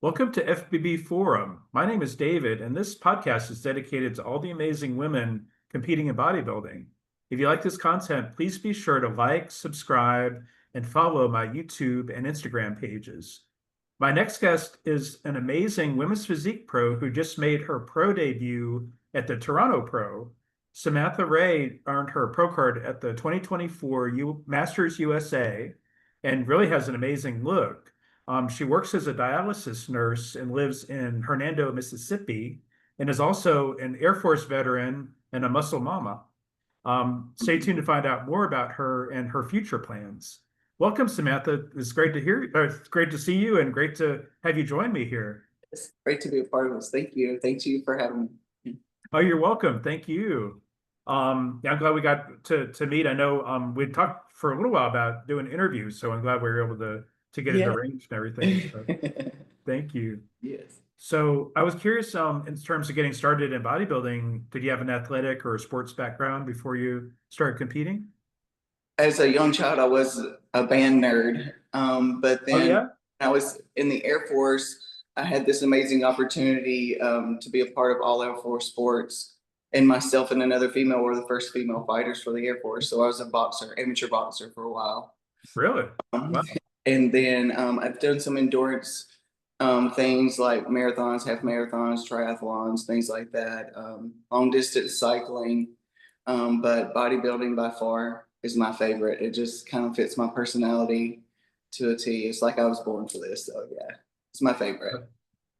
Welcome to FBB Forum. My name is David, and this podcast is dedicated to all the amazing women competing in bodybuilding. If you like this content, please be sure to like, subscribe, and follow my YouTube and Instagram pages. My next guest is an amazing women's physique pro who just made her pro debut at the Toronto Pro. Samatha Wray earned her pro card at the 2024 Masters USA and really has an amazing look. She works as a dialysis nurse and lives in Hernando, Mississippi, and is also an Air Force veteran and a muscle mama. Stay tuned to find out more about her and her future plans. Welcome, Samatha. It's great to hear. It's great to see you, and great to have you join me here. It's great to be a part of this. Thank you. Thank you for having me. Oh, you're welcome. Thank you. Yeah, I'm glad we got to meet. I know we'd talked for a little while about doing interviews, so I'm glad we were able to get it Yeah. arranged and everything. So thank you. Yes. So I was curious, in terms of getting started in bodybuilding, did you have an athletic or a sports background before you started competing? As a young child, I was a band nerd. But Oh then yeah? when I was in the Air Force, I had this amazing opportunity to be a part of all Air Force sports. And myself and another female were the first female fighters for the Air Force. So I was a boxer, amateur boxer for a while. Really? Um, Wow. and then I've done some endurance things like marathons, half marathons, triathlons, things like that, long distance cycling. But bodybuilding by far is my favorite. It just kind of fits my personality to a T. It's like I was born for this. So yeah, it's my favorite.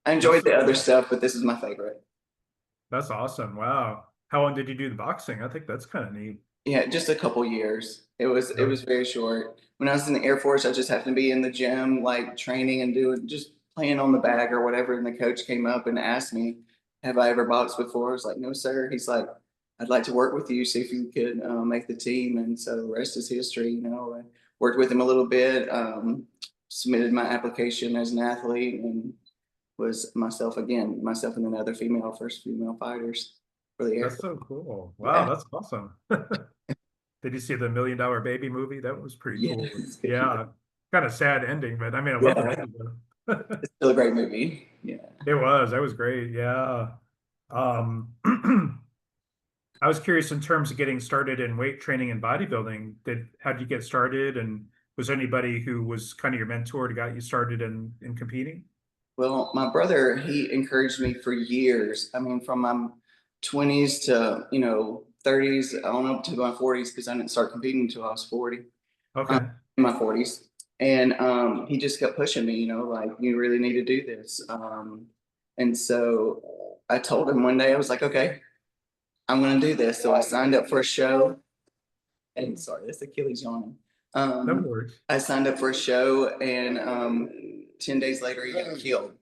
I That's enjoyed the so other cool. stuff, but this is my favorite. That's awesome. Wow. How long did you do the boxing? I think that's kind of neat. Yeah, just a couple years. It was very short. When I was in the Air Force, I just happened to be in the gym, like training and doing just playing on the bag or whatever. And the coach came up and asked me, "Have I ever boxed before?" I was like, "No, sir." He's like, "I'd like to work with you, see if you could make the team." And so the rest is history. I worked with him a little bit, submitted my application as an athlete, and was myself and another female, first female fighters for the Air That's Force. so cool. Wow, Yeah, that's awesome. Did you see the Million Dollar Baby movie? That was pretty yeah, cool. it's good. Yeah. Kind of sad ending, but I mean, I love the Yeah. movie though. It's still a great movie. Yeah. It was. That was great. Yeah. Um, I was curious in terms of getting started in weight training and bodybuilding. How did you get started? And was anybody who was kind of your mentor to got you started in competing? Well, my brother, he encouraged me for years. I mean, from my 20s to, 30s, on up to my 40s, because I didn't start competing until I was 40, um, Okay. in my 40s. And he just kept pushing me, like, you really need to do this. And so I told him one day, I was like, okay, I'm going to do this. So I signed up for a show. And sorry, that's Achilles yawning. No Um, worries. I signed up for a show, and 10 days later, he got killed.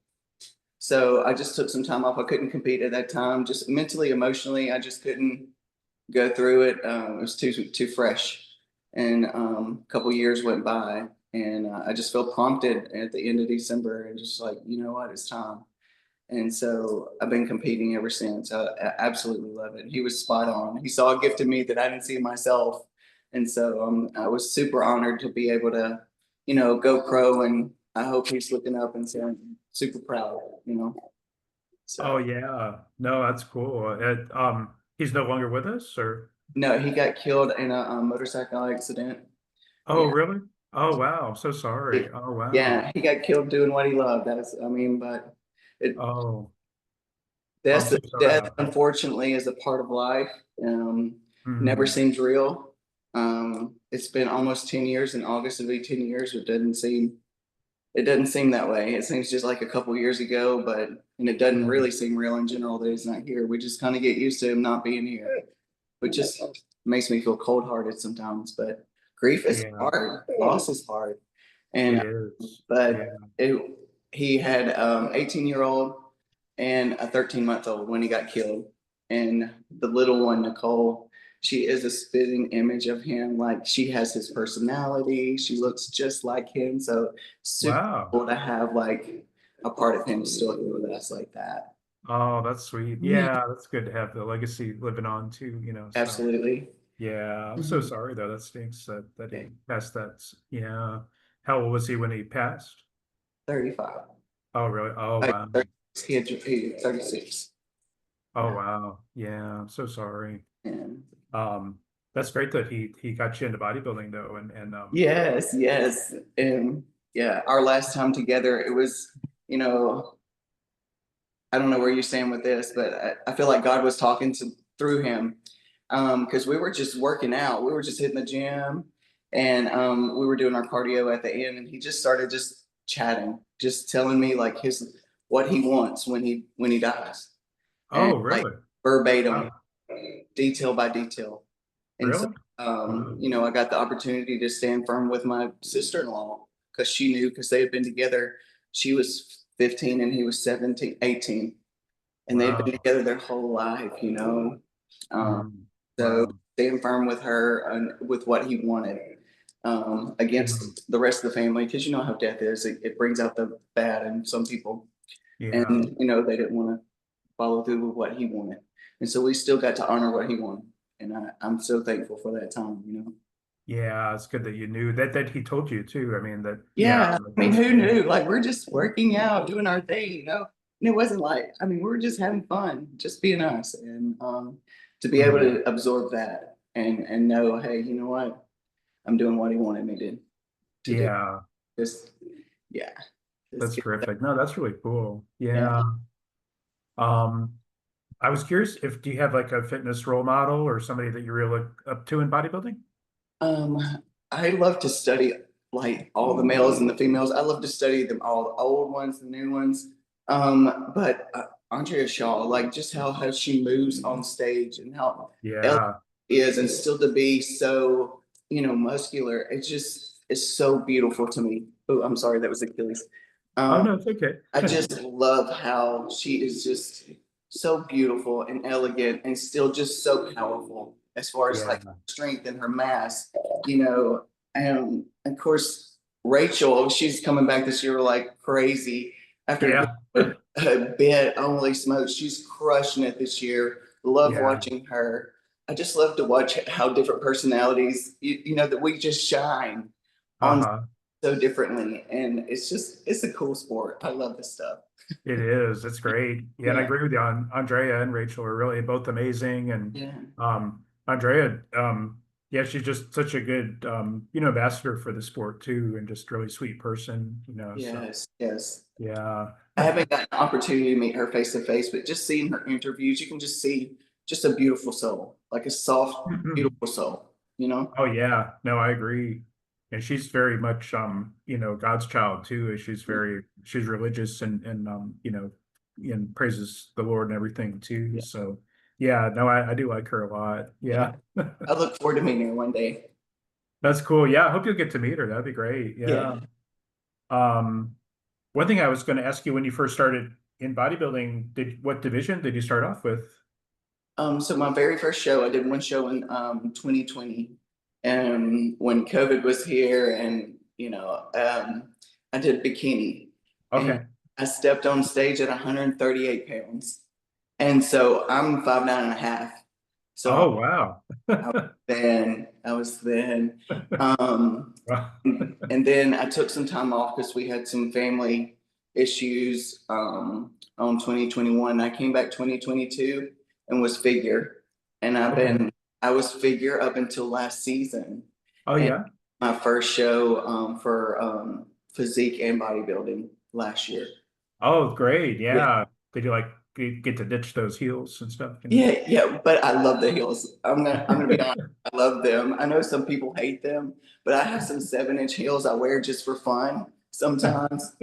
So I just took some time off. I couldn't compete at that time, just mentally, emotionally. I just couldn't go through it. It was too fresh, and a couple years went by, and I just felt prompted at the end of December, and just like, you know what, it's time. And so I've been competing ever since. I absolutely love it. He was spot on. He saw a gift in me that I didn't see in myself. And so I was super honored to be able to, go pro. And I hope he's looking up and saying, super proud. Oh So yeah. No, that's cool. He's no longer with us, or? no, he got killed in a motorcycle accident. Oh, Yeah. really? Oh, wow. So sorry. He- Oh, wow. yeah. He got killed doing what he loved. But it, Oh, I'm Death, so sorry death, about that. unfortunately, is a part of life. Never Hmm. seems real. It's been almost 10 years. In August, it'll be 10 years. It doesn't seem that way. It seems just like a couple years ago, and it doesn't Hmm. really seem real in general that he's not here. We just kind of get used to him not being here, which just makes me feel cold hearted sometimes. But grief is Yeah, hard. Loss is hard. it And is. Yeah. but it, he had 18-year-old and a 13-month-old when he got killed. And the little one, Nicole, she is a spitting image of him. Like, she has his personality. She looks just like him. So super Wow. cool to have like a part of him still here with us like that. Oh, that's sweet. Mhm. Yeah, that's good to have the legacy living on too. So Absolutely. yeah, I'm so Mhm. sorry though. That stinks that he Okay. passed that. Yeah. How old was he when he passed? 35. Oh, really? Oh, Like wow. 36, he had 36. Oh, Yeah. wow. Yeah, I'm so sorry. And Um, that's great that he got you into bodybuilding though, and yes, yes. And yeah, our last time together, it was, you know, I don't know where you're saying with this, but I feel like God was talking to through him. Because we were just working out. We were just hitting the gym and we were doing our cardio at the end, and he just started just chatting, just telling me like his what he wants when he dies. And oh, like really? verbatim, Wow. detail by detail. And so Really? Wow. I got the opportunity to stand firm with my sister-in-law because she knew because they had been together. She was 15 and he was 17, 18, and they'd been Wow. together their whole life. Um, Mm, so wow. stand firm with her and with what he wanted Mm, against the rest of the family because you know how death is. It brings out the bad in some people, yeah. and they didn't want to follow through with what he wanted, and so we still got to honor what he wanted, and I'm so thankful for that time. Yeah, it's good that you knew that he told you too. I mean that yeah, Yeah, I mean, that's who knew? Like, we're just working out, doing our thing. And it wasn't like, I mean, we were just having fun, just being us, and to be able mm, to absorb that and know, hey, you know what? I'm doing what he wanted me to do. yeah, Just yeah, just that's get terrific. No, that's really cool. yeah. Yeah. Um, I was curious if do you have like a fitness role model or somebody that you really look up to in bodybuilding? Um, I love to study like all the males and the females. I love to study them all, the old ones, the new ones. But Andrea Shaw, like just how she moves on stage and how elegant Yeah. she is, and still to be so muscular. It's so beautiful to me. Oh, I'm sorry, that was Achilles. Oh Um, no, it's okay. I just love how she is just so beautiful and elegant and still just so powerful as far as Yeah. like strength and her mass, you know. And of course, Rachel, she's coming back this year like crazy after Yeah. a bit. Holy smokes, she's crushing it this year. Love Yeah. watching her. I just love to watch how different personalities, that we just shine on Uh-huh. so differently. And it's a cool sport. I love this stuff. It is. It's great. Yeah, and I Yeah. agree with you on Andrea and Rachel are really both amazing. And Yeah. Andrea, yeah, she's just such a good ambassador for the sport too, and just really sweet person, so Yes. Yes. yeah. I haven't got an opportunity to meet her face to face, but just seeing her interviews, you can just see just a beautiful soul, like a soft, beautiful soul, you know? Oh yeah, no, I agree. And she's very much God's child too. She's religious and and praises the Lord and everything too. Yeah. So yeah, no, I do like her a lot. Yeah. Yeah. I look forward to meeting her one day. That's cool. Yeah, I hope you'll get to meet her. That'd be great. Yeah. Yeah. Um, one thing I was going to ask you when you first started in bodybuilding, what division did you start off with? So my very first show, I did one show in 2020, and when COVID was here, and I did bikini, and Okay. I stepped on stage at 138 pounds, and so I'm 5'9.5", so Oh wow. I was then, um, Wow. and then I took some time off because we had some family issues on 2021. I came back 2022 and was figure, and Okay. I was figure up until last season, Oh and yeah. my first show for physique and bodybuilding last year. Oh, great. Yeah. Yeah. Did you like get to ditch those heels and stuff? Yeah, yeah, but I love the heels. I'm gonna be honest. I love them. I know some people hate them, but I have some 7-inch heels I wear just for fun sometimes.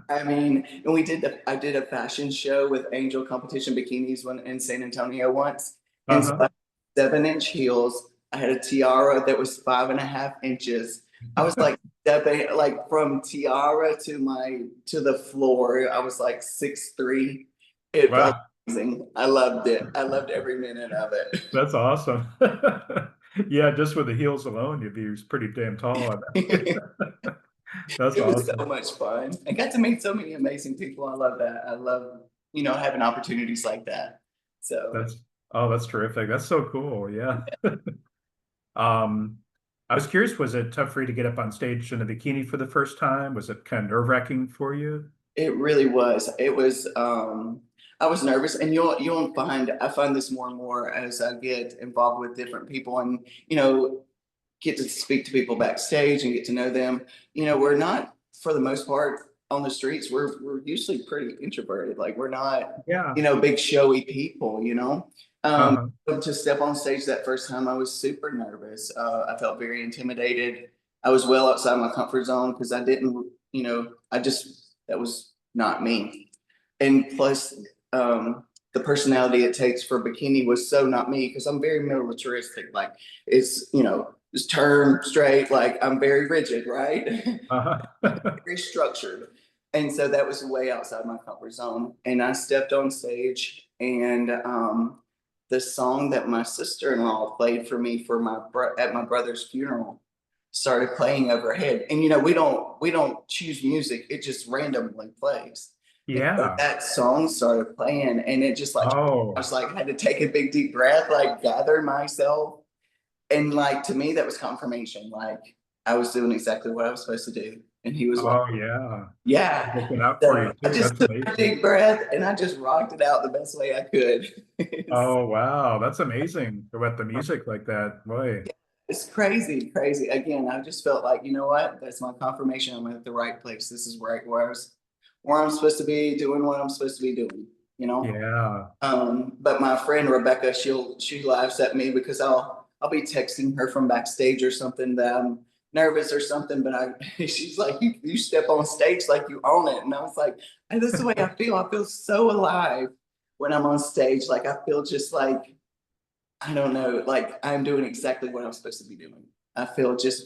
I mean, and I did a fashion show with Angel Competition Bikinis when in San Antonio once. And so I Uh-huh. had 7-inch heels. I had a tiara that was 5.5 inches. I was like stepping like from tiara to the floor. I was like 6'3". It felt Wow. amazing. I loved it. I loved every minute of That's awesome. Yeah, just with the heels alone, you'd be pretty damn tall. I bet. it. That's It was so awesome. much fun. I got to meet so many amazing people. I love that. I love, having opportunities like that. So, That's that's terrific. That's so cool. Yeah. Um, I was curious, was it tough for you to get up on stage in a bikini for the first time? Was it kind of nerve-wracking for you? It really was. It was, I was nervous, and you'll find, I find this more and more as I get involved with different people and, get to speak to people backstage and get to know them. We're not, for the most part, on the streets, we're usually pretty introverted. Like we're not, Yeah. big showy people, Uh-huh. to step on stage that first time, I was super nervous. I felt very intimidated. I was well outside my comfort zone because I didn't, that was not me. And plus, the personality it takes for bikini was so not me because I'm very militaristic. Like it's, just turn straight. Like I'm very rigid, right? Uh-huh. Very structured. And so that was way outside my comfort zone. And I stepped on stage, and the song that my sister-in-law played for me for at my brother's funeral started playing overhead. And we don't choose music, it just randomly plays. And so Yeah. that song started playing, and it just like I Oh, was like, I had to take a big deep breath, like gather myself. And like to me, that was confirmation. Like I was doing exactly what I was supposed to do. And he was like, oh yeah. yeah. Looking out for So you I too. just That's took a amazing. deep breath and I just rocked it out the best way I could. Oh wow. That's amazing about the music like that. Boy. It's crazy, crazy. Again, I just felt like, you know what? That's my confirmation. I'm at the right place. This is right where I'm supposed to be doing what I'm supposed to be doing, you know? Yeah. But my friend Rebecca, she laughs at me because I'll be texting her from backstage or something that I'm nervous or something, but she's like, you step on stage like you own it. And I was like, hey, this is the way I feel. I feel so alive when I'm on stage. Like I feel just like, I don't know, like I'm doing exactly what I'm supposed to be doing. I feel just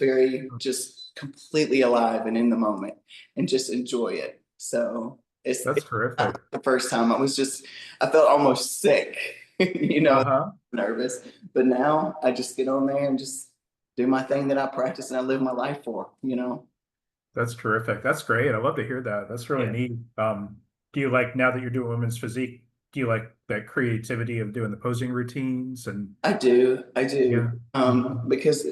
just completely alive and in the moment and just enjoy it. So That's it's not terrific. the first time. I felt almost sick, Uh-huh. nervous. But now I just get on there and just do my thing that I practice and I live my life for. That's terrific. That's great. I love to hear that. That's really Yeah. neat. Do you like now that you're doing women's physique, do you like that creativity of doing the posing routines and I do. I yeah. do. Mhm. Because,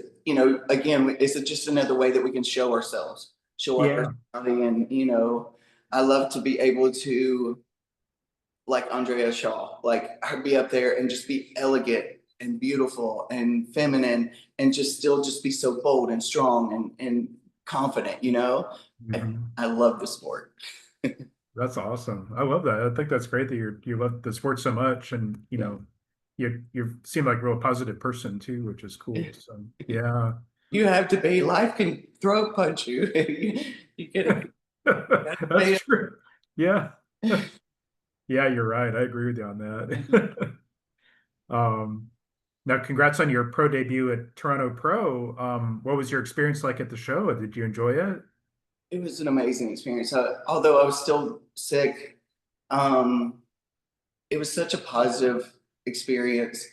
again, it's just another way that we can show ourselves, show our Yeah. personality. And, I love to be able to, like Andrea Shaw, like her be up there and just be elegant and beautiful and feminine and just still just be so bold and strong and confident. Mhm. I love the sport. That's awesome. I love that. I think that's great that you love the sport so much and Yeah. you seem like a real positive person too, which is cool. So yeah. You have to be, life can throat punch you. You gotta That's stay true. Yeah. up. Yeah, you're right. I agree with you on that. Um, now, congrats on your pro debut at Toronto Pro. What was your experience like at the show? Did you enjoy it? It was an amazing experience. Although I was still sick, um, it was such a positive experience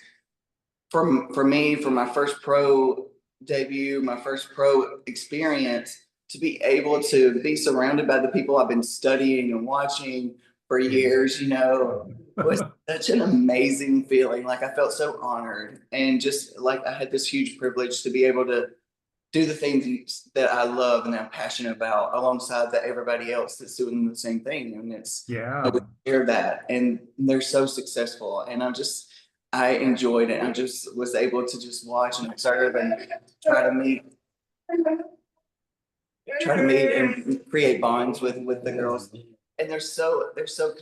for me, for my first pro debut, my first pro experience, to be able to be surrounded by the people I've been studying and watching for years, was such an amazing feeling. Like I felt so honored and just like I had this huge privilege to be able to do the things that I love and that I'm passionate about alongside everybody else that's doing the same thing. And we Yeah, share that and they're so successful. And I enjoyed it. I just was able to just watch and observe and try to meet, try to meet and create bonds with the girls. And they're so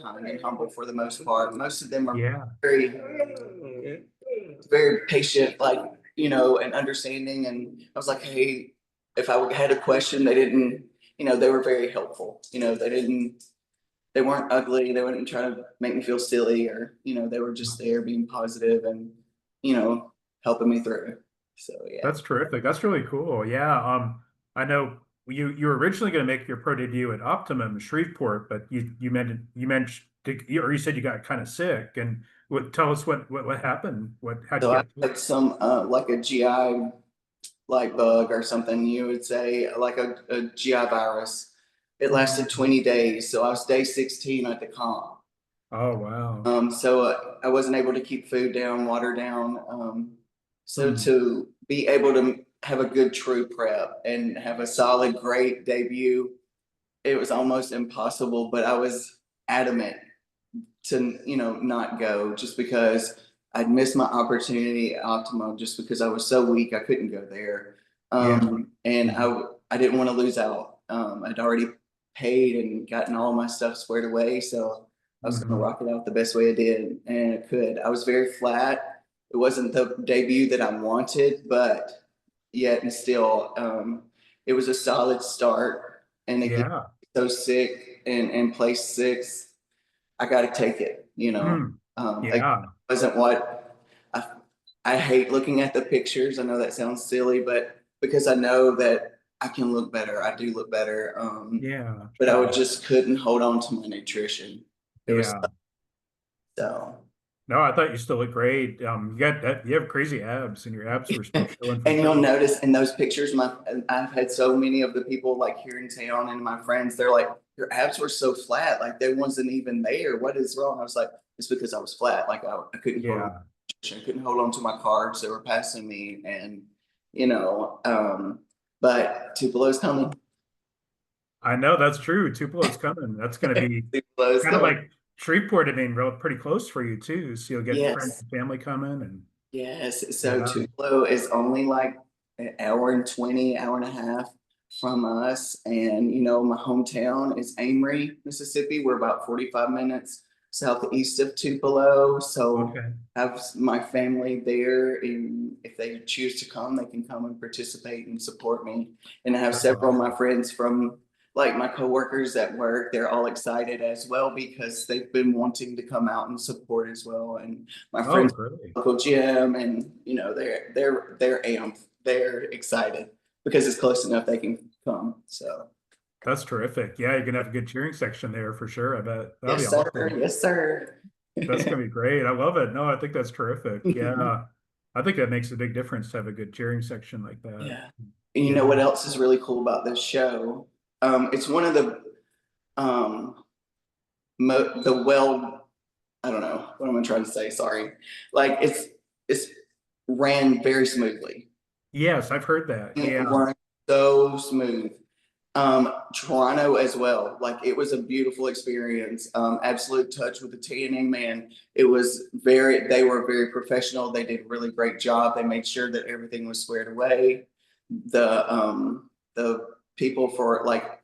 kind and humble for the most part. Most of them are yeah, very very patient, like, and understanding. And I was like, hey, if I had a question, they didn't, they were very helpful. They weren't ugly. They wouldn't try to make me feel silly or, they were just there being positive and, helping me through. So yeah. that's terrific. That's really cool. Yeah, I know you were originally going to make your pro debut at Optimum Shreveport, but you mentioned or you said you got kind of sick. And tell us what happened. How'd So you I get sick? had some, like a GI like bug or something, you would say, like a GI virus. It lasted Mhm. 20 days. So I was day 16 at the comp. Oh wow. So I wasn't able to keep food down, water down. So Hmm. to be able to have a good true prep and have a solid, great debut, it was almost impossible, but I was adamant to, not go just because I'd missed my opportunity at Optima just because I was so weak I couldn't go there. Yeah. And Mhm. I didn't want to lose out. I'd already paid and gotten all my stuff squared away, so I was going to Mhm. rock it out the best way I did, and I could. I was very flat. It wasn't the debut that I wanted, but yet and still, it was a solid start. And again, Yeah. so sick and placed sixth, I got to take it. Mm. It Yeah. wasn't what I, I hate looking at the pictures. I know that sounds silly, but because I know that I can look better, I do look better. Yeah. But I would just couldn't hold on to my nutrition. It was Yeah. so. No, I thought you still look great. You got that. You have crazy abs, and your abs were still showing for And you'll sure. notice in those pictures, I've had so many of the people like here in town and my friends, they're like, your abs were so flat, like there wasn't even there. What is wrong? I was like, it's because I was flat. Like I couldn't hold on, Yeah. I couldn't hold on to my carbs that were passing me, and you know, but Tupelo's coming. I know that's true. Tupelo's coming. That's going to be Tupelo's kind of coming. like Shreveport. I mean, pretty close for you too. So you'll get friends Yes. and family coming, and Yes, so yeah. Tupelo is only like an hour and 20, hour and a half from us. And, my hometown is Amory, Mississippi. We're about 45 minutes southeast of Tupelo. So Okay. I have my family there. And if they choose to come, they can come and participate and support me. And I have That's several of my awesome. friends from like my coworkers at work, they're all excited as well because they've been wanting to come out and support as well. And my Oh, friends great. local gym, and they're amped, they're excited because it's close enough they can come. So That's terrific. Yeah, you're gonna have a good cheering section there for sure. I bet that'll be yes, sir. awesome. Yes, sir. That's gonna be great. I love it. No, I think that's terrific. Yeah. I think that makes a big difference to have a good cheering section like that. Yeah. And you know Yeah. what else is really cool about this show? It's one of the um the well, I don't know what am I trying to say, sorry. Like it's ran very smoothly. Yes, I've heard that. It Yeah. ran so smooth. Toronto as well. Like it was a beautiful experience. Absolute touch with the tanning, man. They were very professional. They did a really great job. They made sure that everything was squared away. The people for like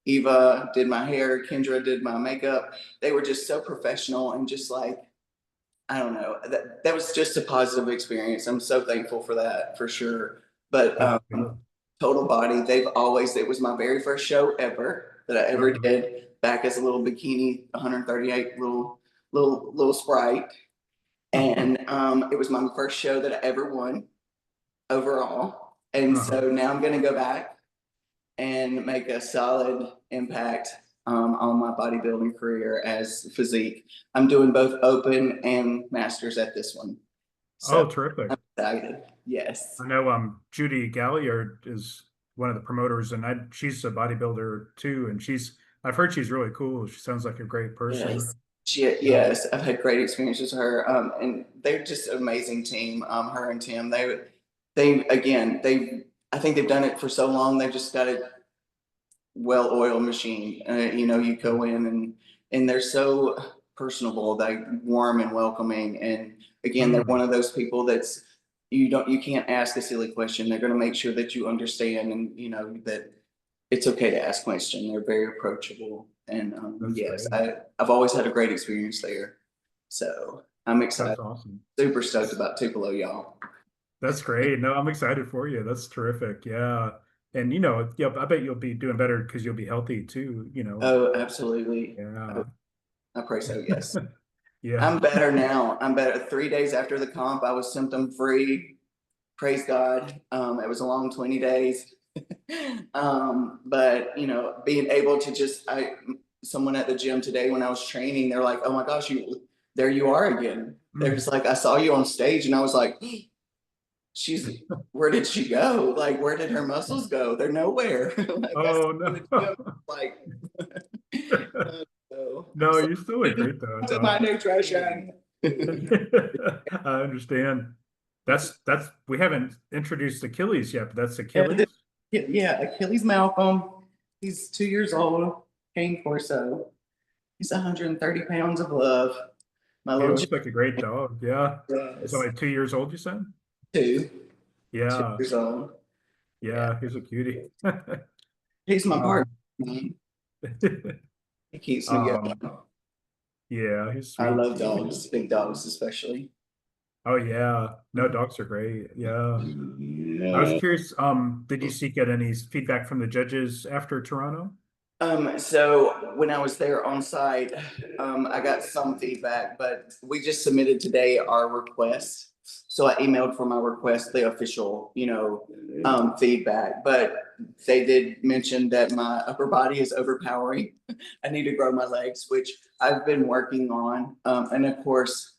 Eva did my hair, Kendra did my makeup. They were just so professional and just like, I don't know. That was just a positive experience. I'm so thankful for that for sure. But That's good. Total Body, it was my very first show ever that I ever Okay. did back as a little bikini, 138 little sprite. And it was my first show that I ever won overall. And Uh-huh. so now I'm going to go back and make a solid impact on my bodybuilding career as Physique. I'm doing both open and masters at this one. So Oh, terrific. I'm excited. Yes. I know Judy Galliard is one of the promoters, and she's a bodybuilder too, and I've heard she's really cool. She sounds like a great person. Yes. Yeah. Yes, I've had great experiences with her. And they're just an amazing team. Her and Tim, I think they've done it for so long. They've just got it well-oiled machine. You go in and they're so personable, they warm and welcoming. And again, they're one Mm, of those people that's you can't ask a silly question. They're going to make sure that you understand and that it's okay to ask questions. They're very approachable. And that's yes, great. I've always had a great experience there. So I'm excited, That's awesome. super stoked about Tupelo, y'all. That's great. No, I'm excited for you. That's terrific. Yeah. And yeah, I bet you'll be doing better because you'll be healthy too. Oh, absolutely. Yeah. I pray so. Yes. Yeah. I'm better now. I'm better. 3 days after the comp, I was symptom free. Praise God. It was a long 20 days. But being able to someone at the gym today when I was training, they're like, oh my gosh, there you are again. They're Mm. just like, I saw you on stage and I was like, where did she go? Like, where did her muscles go? They're nowhere. Like, I Oh in the gym, no. like, so I No, was like, you still look great though. That's to my awesome. nutrition. I understand. That's we haven't introduced Achilles yet, but that's Achilles. Yeah, Achilles Malcolm. He's 2 years old, cane corso. He's 130 pounds of love. My He little looks like a great dog. Yeah. He's Jazz, only 2 years old, you said? two, two Yeah. years old. Yeah, Yeah. He's a cutie. he's my partner. Um, Man. He keeps me um, going. yeah, he's I sweet. love dogs, big dogs especially. Oh yeah. No, dogs are great. Yeah. I was curious, did you get any feedback from the judges after Toronto? So when I was there on site, I got some feedback, but we just submitted today our request. So I emailed for my request, the official, feedback, but they did mention that my upper body is overpowering. I need to grow my legs, which I've been working on. And of course,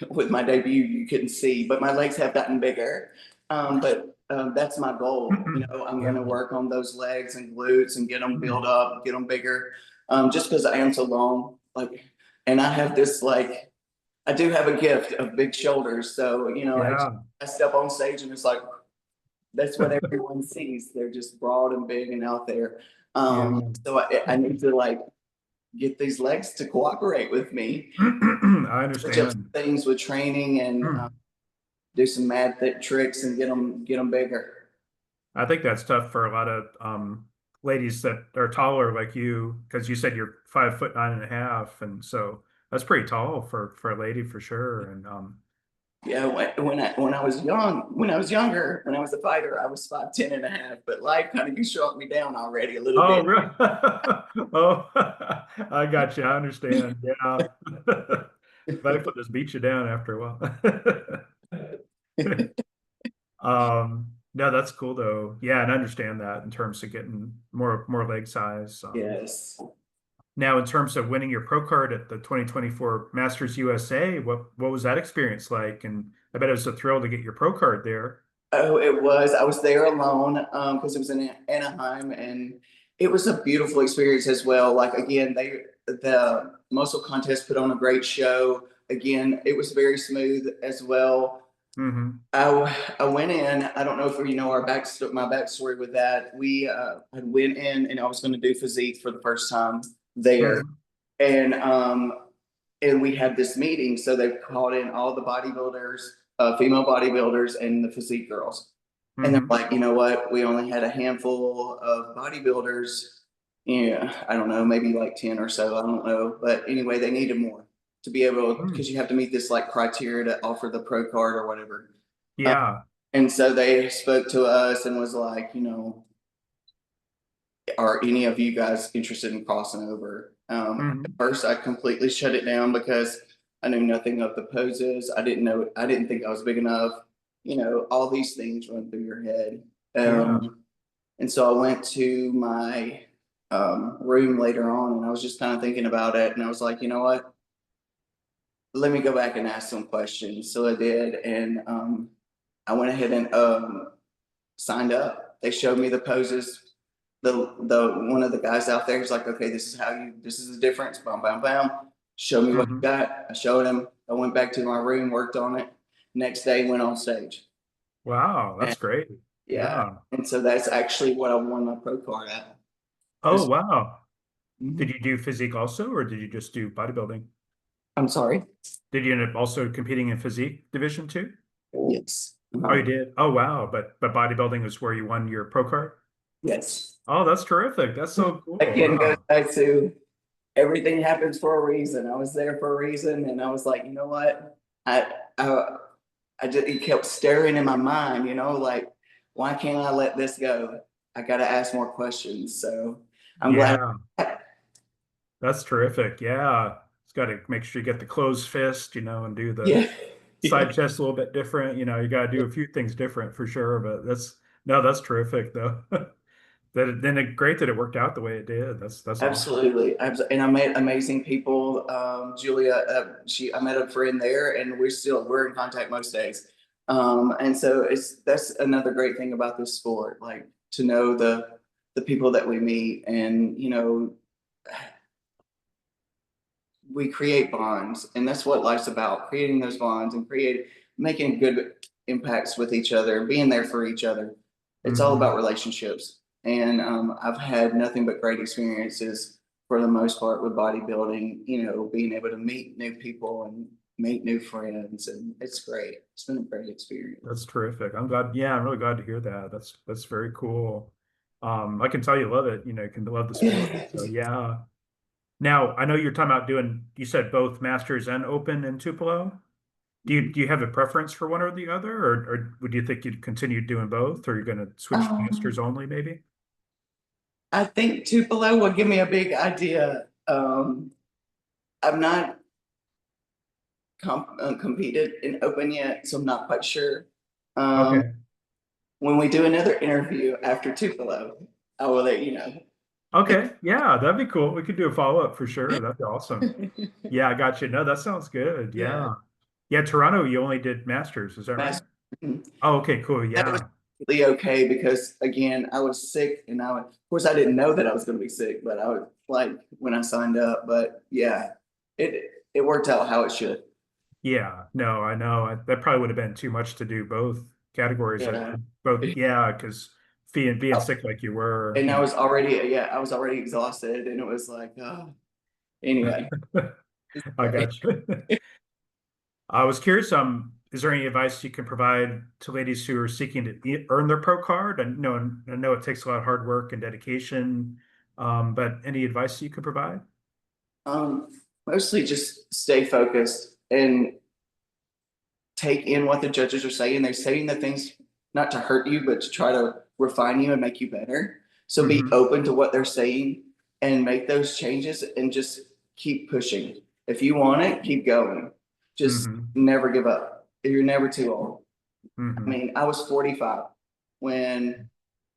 with my debut, you couldn't see, but my legs have gotten bigger. But that's my goal. I'm going Yeah. to work on those legs and glutes and get them built up, get them bigger. Just because I am so long, and I have this I do have a gift of big shoulders. So Yeah. I step on stage and it's like that's what everyone sees. They're just broad and big and out there. Yeah. So I need to get these legs to cooperate with me. I Switch up understand. things with training and do some mad tricks and get them bigger. I think that's tough for a lot of ladies that are taller like you, because you said you're 5 foot 9.5, and so that's pretty tall for a lady for sure. And Yeah, when I was younger, when I was a fighter, I was 5'10.5", but life kind of shrunk me down already a little oh, bit. really? Oh, I got you. I understand. Yeah, life will just beat you down after a while. No, that's cool though. Yeah, and I understand that in terms of getting more leg size. Yes. Now, in terms of winning your pro card at the 2024 Masters USA, what was that experience like? And I bet it was a thrill to get your pro card there. Oh, it was. I was there alone because it was in Anaheim, and it was a beautiful experience as well. Like again, the muscle contest put on a great show. Again, it was very smooth as well. Hmm. I went in. I don't know if you know my backstory with that. We had went in, and I was going to do physique for the first time there, Hmm. and we had this meeting. So they called in all the bodybuilders, female bodybuilders, and the physique girls. And they're Hmm. like, you know what? We only had a handful of bodybuilders. Yeah, I don't know, maybe like 10 or so. I don't know. But anyway, they needed more to be able because you have to meet this criteria to offer the pro card or whatever. Uh, Yeah. and so they spoke to us and was like, are any of you guys interested in crossing over? At Hmm. first, I completely shut it down because I knew nothing of the poses. I didn't think I was big enough. All these things run through your head. Yeah. And so I went to my room later on and I was just kind of thinking about it. And I was like, you know what? Let me go back and ask some questions. So I did. And I went ahead and signed up. They showed me the poses. The one of the guys out there is like, okay, this is the difference. Bam, bam, bam. Show me what you Hmm. got. I showed him. I went back to my room, worked on it. Next day, went on stage. Wow, And that's great. yeah, Yeah. and so that's actually what I won my pro card at. Oh, wow. Did Mhm. you do physique also, or did you just do bodybuilding? I'm sorry. Did you end up also competing in physique division too? Yes. Oh, you did. Oh, wow. But bodybuilding was where you won your pro card. Yes. Oh, that's terrific. That's so cool. Again, goes Wow. back to everything happens for a reason. I was there for a reason, and I was like, you know what? I I just it kept stirring in my mind. Why can't I let this go? I got to ask more questions. So I'm glad. Yeah, that's terrific. Yeah. It's got to make sure you get the closed fist, and do the Yeah. Yeah. side chest a little bit different. You got to do a few things different for sure. But no, that's terrific though. Great that it worked out the way it did. That's awesome. Absolutely. And I met amazing people. Julia, I met a friend there, and we're in contact most days. And so that's another great thing about this sport, like to know the people that we meet, and we create bonds, and that's what life's about: creating those bonds and making good impacts with each other, being there for each other. It's all Hmm. about relationships. And I've had nothing but great experiences for the most part with bodybuilding, being able to meet new people and make new friends. And it's great. It's been a great experience. That's terrific. I'm glad. Yeah, I'm really glad to hear that. That's very cool. I can tell you love it. You can love the sport. So yeah. Now I know you're talking about doing. You said both Masters and Open in Tupelo. Do you have a preference for one or the other, or would you think you'd continue doing both, or you're going to switch to Masters Um, only, maybe? I think Tupelo will give me a big idea. I've not competed in Open yet, so I'm not quite sure. Um, Okay. when we do another interview after Tupelo, I will let you know. Okay. Yeah, that'd be cool. We could do a follow-up for sure. That'd be awesome. Yeah, I got you. No, that sounds good. Yeah, Yeah. Yeah, Toronto, you only did Masters, is that right? master. Oh, okay, cool. That was Yeah. really okay because again, I was sick and of course, I didn't know that I was going to be sick, but I was like when I signed up. But yeah, it worked out how it should. Yeah. No, I know. That probably would have been too much to do both categories. Yeah. Both, yeah, because being sick like you were, And I was already exhausted, and it was like, oh, anyway. It's I great. got you. I was curious, is there any advice you can provide to ladies who are seeking to earn their pro card? I know it takes a lot of hard work and dedication, but any advice you could provide? Um, Mostly just stay focused and take in what the judges are saying. They're saying the things not to hurt you, but to try to refine you and make you better. So be Hmm. open to what they're saying and make those changes and just keep pushing. If you want it, keep going. Just Hmm. never give up. You're never too old. I Hmm. mean, I was 45 when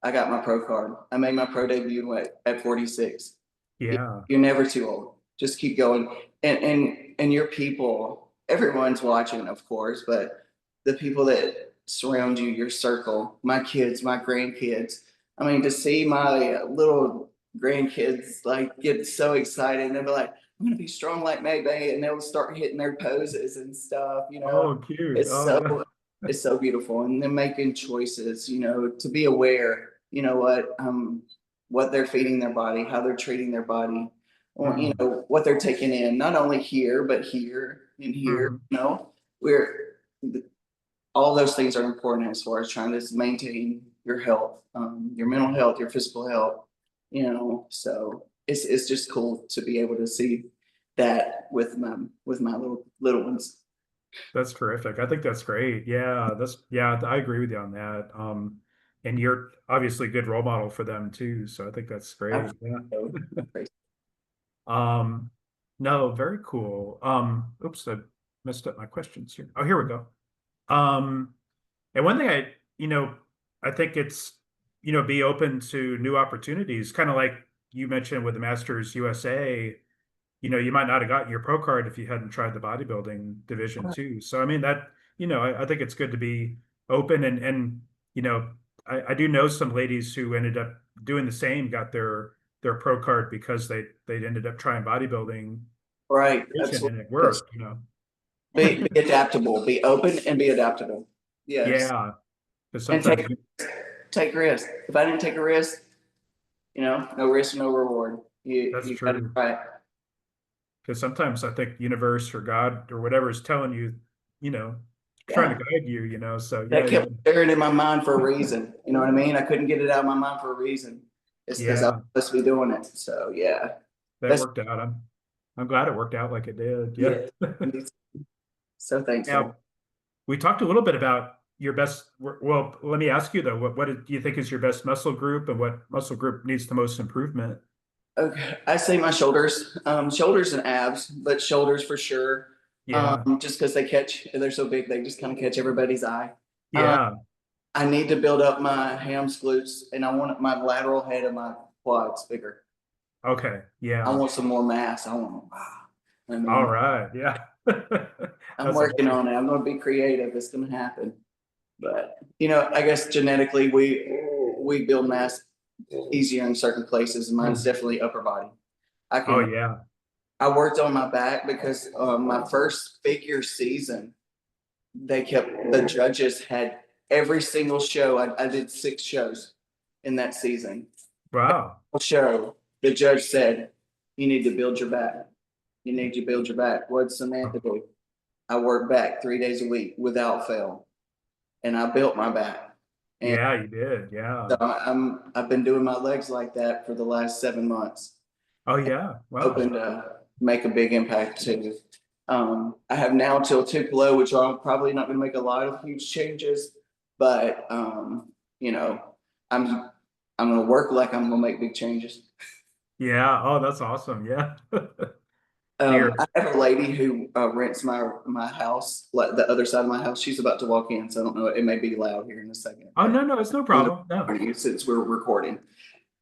I got my pro card. I made my pro debut at 46. Yeah. You're never too old. Just keep going. And your people, everyone's watching, of course, but the people that surround you, your circle, my kids, my grandkids. I mean, to see my little grandkids like get so excited and they'll be like, I'm gonna be strong like Maybe, and they'll start hitting their poses and stuff, Oh, cute. It's Oh, so yeah. it's so beautiful. And then making choices, to be aware, what they're feeding their body, how they're treating their body, or Hmm. what they're taking in, not only here but here and here. Hmm. We're all those things are important as far as trying to maintain your health, your mental health, your physical health. So it's just cool to be able to see that with my little ones. That's terrific. I think that's great. Yeah, I agree with you on that. And you're obviously a good role model for them too. So I think that's great. Yeah. Absolutely. Um, no, very cool. Oops, I messed up my questions here. Oh, here we go. Um, and one thing I think it's, be open to new opportunities, kind of like you mentioned with the Masters USA. You might not have gotten your pro card if you hadn't tried the bodybuilding division too. So I mean that, I think it's good to be open and you know, I do know some ladies who ended up doing the same, got their pro card because they ended up trying bodybuilding Right. division Absolutely. and it Yes. worked. Be adaptable. Be open and be adaptable. Yes. Yeah, because And sometimes take risks. If I didn't take a risk, no risk, no reward. that's You got to true. try it. Because sometimes I think universe or God or whatever is telling you, you know, trying to Yeah. guide you, So That yeah, kept buried in my mind for a reason. You know what I mean? I couldn't get it out of my mind for a reason. It's because I was yeah, supposed to be doing it. So yeah. that That's worked out. I'm gled it worked out like it did. Yeah. yeah. So thankful. Now, we talked a little bit about your best. Well, let me ask you though, what do you think is your best muscle group and what muscle group needs the most improvement? Okay. I say my shoulders and abs, but shoulders for sure. Yeah. Just because they're so big, they just kind of catch everybody's eye. Um, Yeah. I need to build up my hams, glutes, and I want my lateral head of my quads bigger. Okay. I Yeah. want some more mass. I All mean, right. Yeah. I'm That's working awesome. on it. I'm going to be creative. It's going to happen. But I guess genetically we build mass easier in certain places. Mine's definitely upper body. I Oh can. yeah. I worked on my back because my first figure season, the judges had every single show. I did 6 shows in that season. Wow. Show, the judge said, you need to build your back. You need to build your back. What'd Samantha do? I worked back 3 days a week without fail, and I built my back. And Yeah, you did. so Yeah. I've been doing my legs like that for the last 7 months, Oh, yeah. Wow. hoping to make a big impact too. I have now till Tupelo, which I'm probably not going to make a lot of huge changes, but you know, I'm I'm going to work like I'm going to make big changes. Yeah. Oh, that's awesome. Yeah. Here. I have a lady who rents my house, like the other side of my house. She's about to walk in, so I don't know. It may be loud here in a second, Oh, but no, no, it's no I'm problem. No. you since we're recording.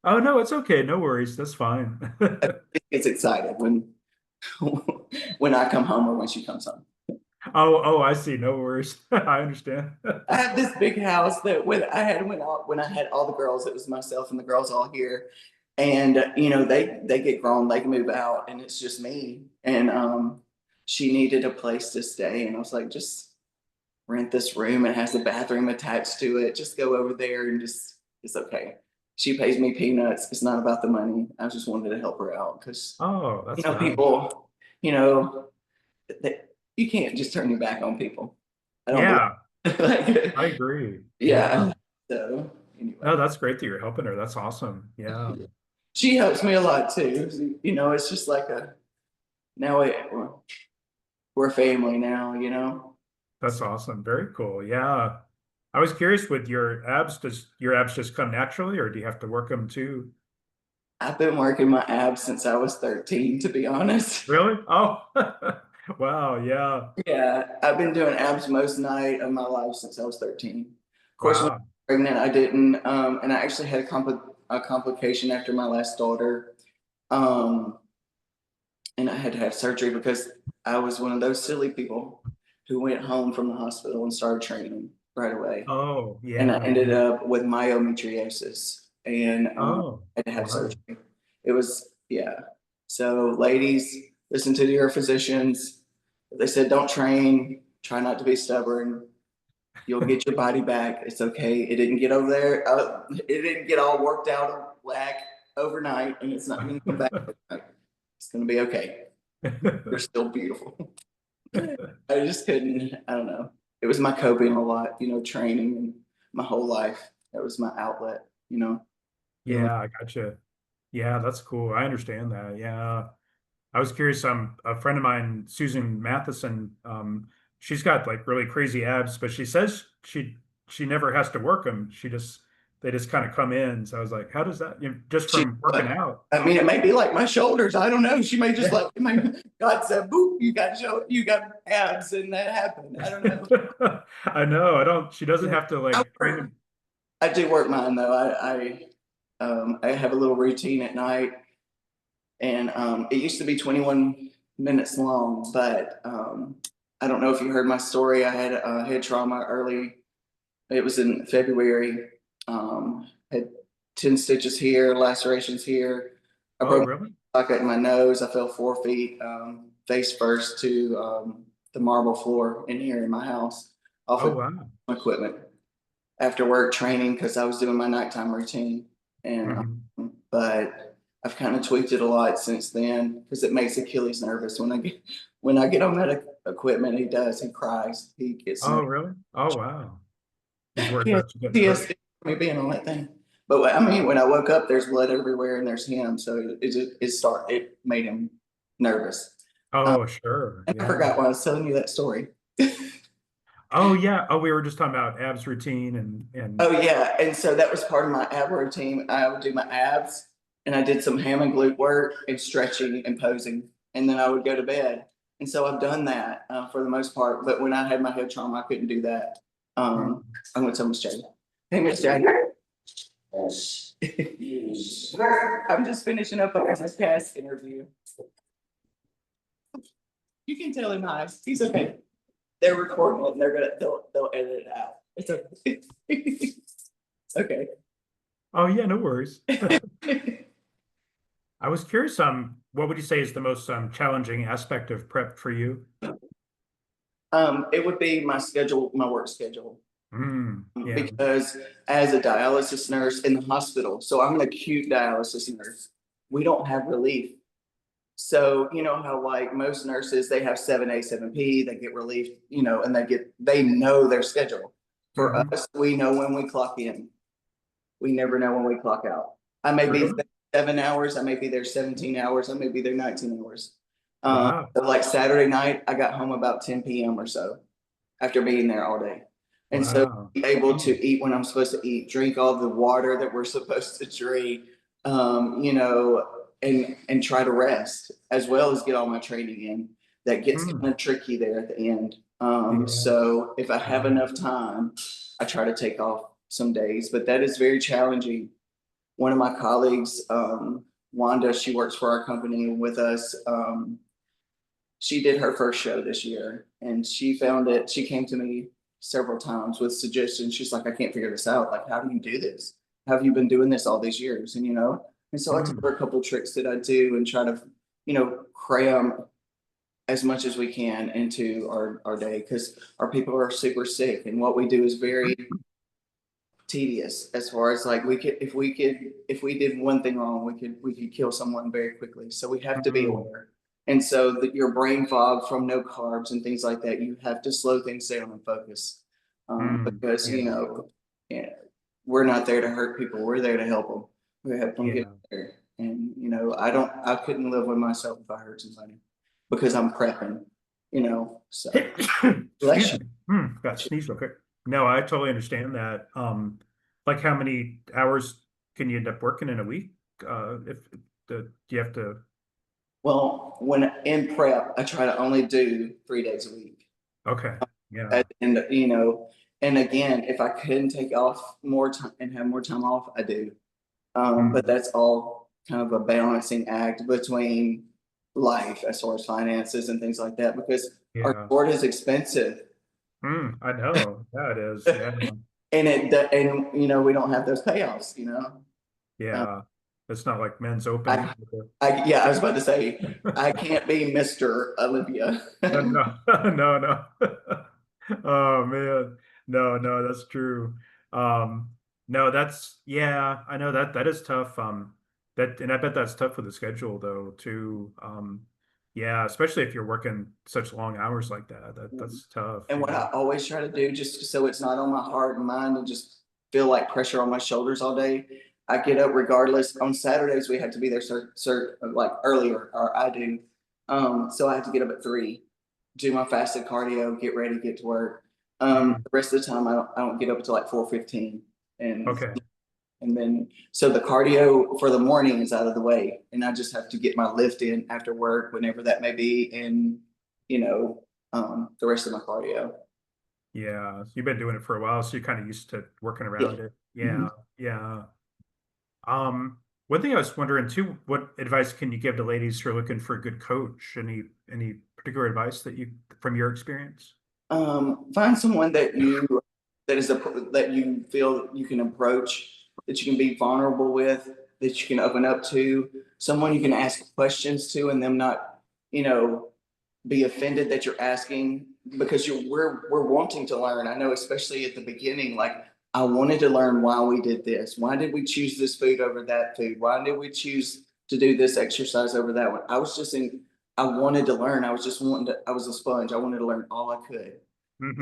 Oh, no, it's okay. No worries. That's fine. She gets excited when when I come home or when she comes home. Oh, I see. No worries. I understand. I have this big house that when I had all the girls, it was myself and the girls all here, and they get grown, they can move out, and it's just me. And she needed a place to stay, and I was like, just rent this room. It has a bathroom attached to it. Just go over there and just it's okay. She pays me peanuts. It's not about the money. I just wanted to help her out because Oh, that's nice. people, you know, that you can't just turn your back on people. I don't believe Yeah, like I agree. Yeah. yeah. So No, anyway, that's great that you're helping her. That's awesome. Yeah. she helps me a lot too. It's just like a now we're family now. That's awesome. Very cool. Yeah. I was curious with your abs, does your abs just come naturally or do you have to work them too? I've been working my abs since I was 13, to be honest. Really? Oh, wow. Yeah. Yeah, I've been doing abs most night of my life since I was 13. Of course, when I was Wow. pregnant, I didn't, and I actually had a complication after my last daughter. Um, and I had to have surgery because I was one of those silly people who went home from the hospital and started training right away. Oh, And I yeah. ended up with myometriosis and Oh, had to have wow. surgery. It was, yeah. So, ladies, listen to your physicians. They said, don't train, try not to be stubborn. You'll get your body back. It's okay. It didn't get over there. It didn't get all worked out of whack overnight, and it's not going to come back overnight. It's going to be okay. You're still beautiful. I just couldn't, I don't know. It was my coping a lot, training and my whole life. That was my outlet, feeling. Yeah, I gotcha. Yeah, that's cool. I understand that. Yeah. I was curious, a friend of mine, Susan Matheson, she's got like really crazy abs, but she says she never has to work them. They just kind of come in. So I was like, how does that, just She, from working out? I mean, it may be like my shoulders. I don't know. She may just Yeah. like, God said, boop, you got abs, and that happened. I don't know. I know. She doesn't have to I, like train them. I do work mine though. I have a little routine at night, and it used to be 21 minutes long, but I don't know if you heard my story. I had head trauma early. It was in February. Had 10 stitches here, lacerations here. I Oh, broke really? my socket in my nose. I fell 4 feet face first to the marble floor in here in my house off Oh, of wow. equipment after work training because I was doing my nighttime routine. And Mhm. but I've kind of tweaked it a lot since then because it makes Achilles nervous when I get on that equipment. He cries. He gets Oh, nervous. really? Oh, wow. He's worried Yeah, about you getting hurt. PTSD from me being on that thing. But I mean, when I woke up, there's blood everywhere, and there's him. So it made him nervous. Um, Oh, sure. and I Yeah. forgot why I was telling you that story. Oh, yeah. Oh, we were just talking about abs routine and Oh yeah, and so that was part of my ab routine. I would do my abs, and I did some ham and glute work and stretching and posing, and then I would go to bed. And so I've done that for the most part. But when I had my head trauma, I couldn't do that. Mhm. I'm going to tell Miss Jane. Hey, Miss Jane. I'm just finishing up a podcast interview. You can tell him hi. He's okay. They're recording it, and they'll edit it out. It's okay. Okay. Oh, yeah, no worries. I was curious, what would you say is the most challenging aspect of prep for you? It would be my schedule, my work schedule. Yeah. because as a dialysis nurse in the hospital, so I'm an acute dialysis nurse, we don't have relief. So, you know how like most nurses, they have 7A, 7P, they get relief, and they know their schedule. For Hmm. us, we know when we clock in. We never know when we clock out. I may be Really? there 7 hours, I may be there 17 hours, I may be there 19 hours. Wow. So like Saturday night, I got home about 10 p.m. or so after being there all day. And so Wow. be able to eat when I'm supposed to eat, drink all the water that we're supposed to drink, and try to rest as well as get all my training in. That gets Hmm. kind of tricky there at the end. Yeah. So if I have Wow. enough time, I try to take off some days, but that is very challenging. One of my colleagues, Wanda, she works for our company with us. She did her first show this year and she found it. She came to me several times with suggestions. She's like, I can't figure this out. Like, how do you do this? How have you been doing this all these years? And so I took Hmm. her a couple of tricks that I do and try to, cram as much as we can into our day because our people are super sick and what we do is very tedious as far as like if we did one thing wrong we could kill someone very quickly, so we have to be Hmm. aware. And so that your brain fog from no carbs and things like that, you have to slow things down and focus, Hmm. because Yeah. yeah, we're not there to hurt people, we're there to help them, we help them get Yeah. there. And I couldn't live with myself if I hurt somebody because I'm prepping, so bless Excuse me. Got you. sneezed real quick. No, I totally understand that. Like how many hours can you end up working in a week? If do you have to? Well, when in prep, I try to only do 3 days a week. Okay. Yeah. And again, if I couldn't take off more time and have more time off, I do. But Hmm. that's all kind of a balancing act between life as far as finances and things like that, because our Yeah. sport is expensive. I know. Yeah, it is. Yeah. We don't have those payoffs. Uh, Yeah. It's not like men's open. I, yeah, I was about to say, I can't be Mr. Olivia. No, no, no. Oh man. No, no, that's true. Um, no, that's yeah, I know that is tough. That and I bet that's tough with the schedule though, too. Yeah, especially if you're working such long hours like that. That's tough, And what yeah. I always try to do, just so it's not on my heart and mind and just feel like pressure on my shoulders all day, I get up regardless. On Saturdays, we have to be there like earlier, or I do. So I have to get up at 3, do my fasted cardio, get ready, get to work. Mm, The rest of the time, I don't get up until like 4:15, and okay. and then so the cardio for the morning is out of the way, and I just have to get my lift in after work, whenever that may be, and the rest of my cardio. Yeah. You've been doing it for a while, so you're kind of used to working Yeah. around it. Mhm. Yeah, yeah. One thing I was wondering too, what advice can you give to ladies who are looking for a good coach? Any particular advice that you from your experience? Find someone that you feel you can approach, that you can be vulnerable with, that you can open up to, someone you can ask questions to, and them not, you know, be offended that you're asking, because we're wanting to learn. I know, especially at the beginning, like I wanted to learn why we did this. Why did we choose this food over that food? Why did we choose to do this exercise over that one? I wanted to learn. I was a sponge. I wanted to learn all I could. Hmm.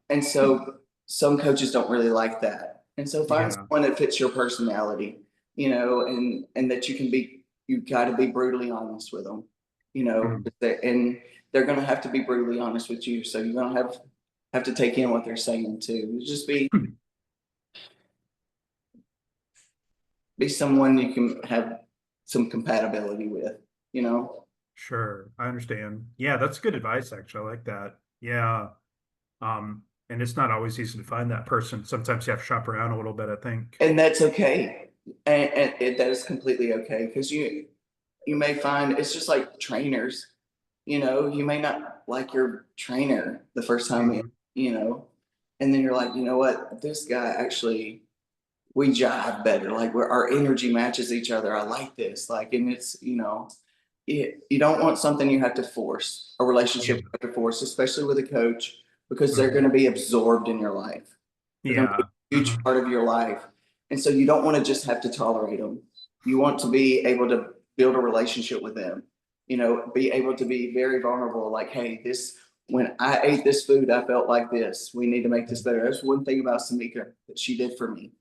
And so some coaches don't really like that. And so find Yeah. someone that fits your personality, and that you got to be brutally honest with them, Mm. and they're going to have to be brutally honest with you. So you're going to have to take in what they're saying too. Just be someone you can have some compatibility with, you know. Sure, I understand. Yeah, that's good advice, actually. I like that. Yeah. And it's not always easy to find that person. Sometimes you have to shop around a little bit, I think. And that's okay. And that is completely okay, because you may find it's just like trainers. You may not like your trainer the first time, Mhm. you know, and then you're like, you know what, this guy actually, we jive better. Like our energy matches each other. I like this. Like, and it's, you don't want something you have to force, a relationship Yeah. you have to force, especially with a coach. because they're going to be absorbed in your life. They're going to be Yeah. a huge part of your life. And so you don't want to just have to tolerate them. You want to be able to build a relationship with them, be able to be very vulnerable. Like, hey, when I ate this food, I felt like this. We need to make this better. That's one thing about Samatha that she did for me.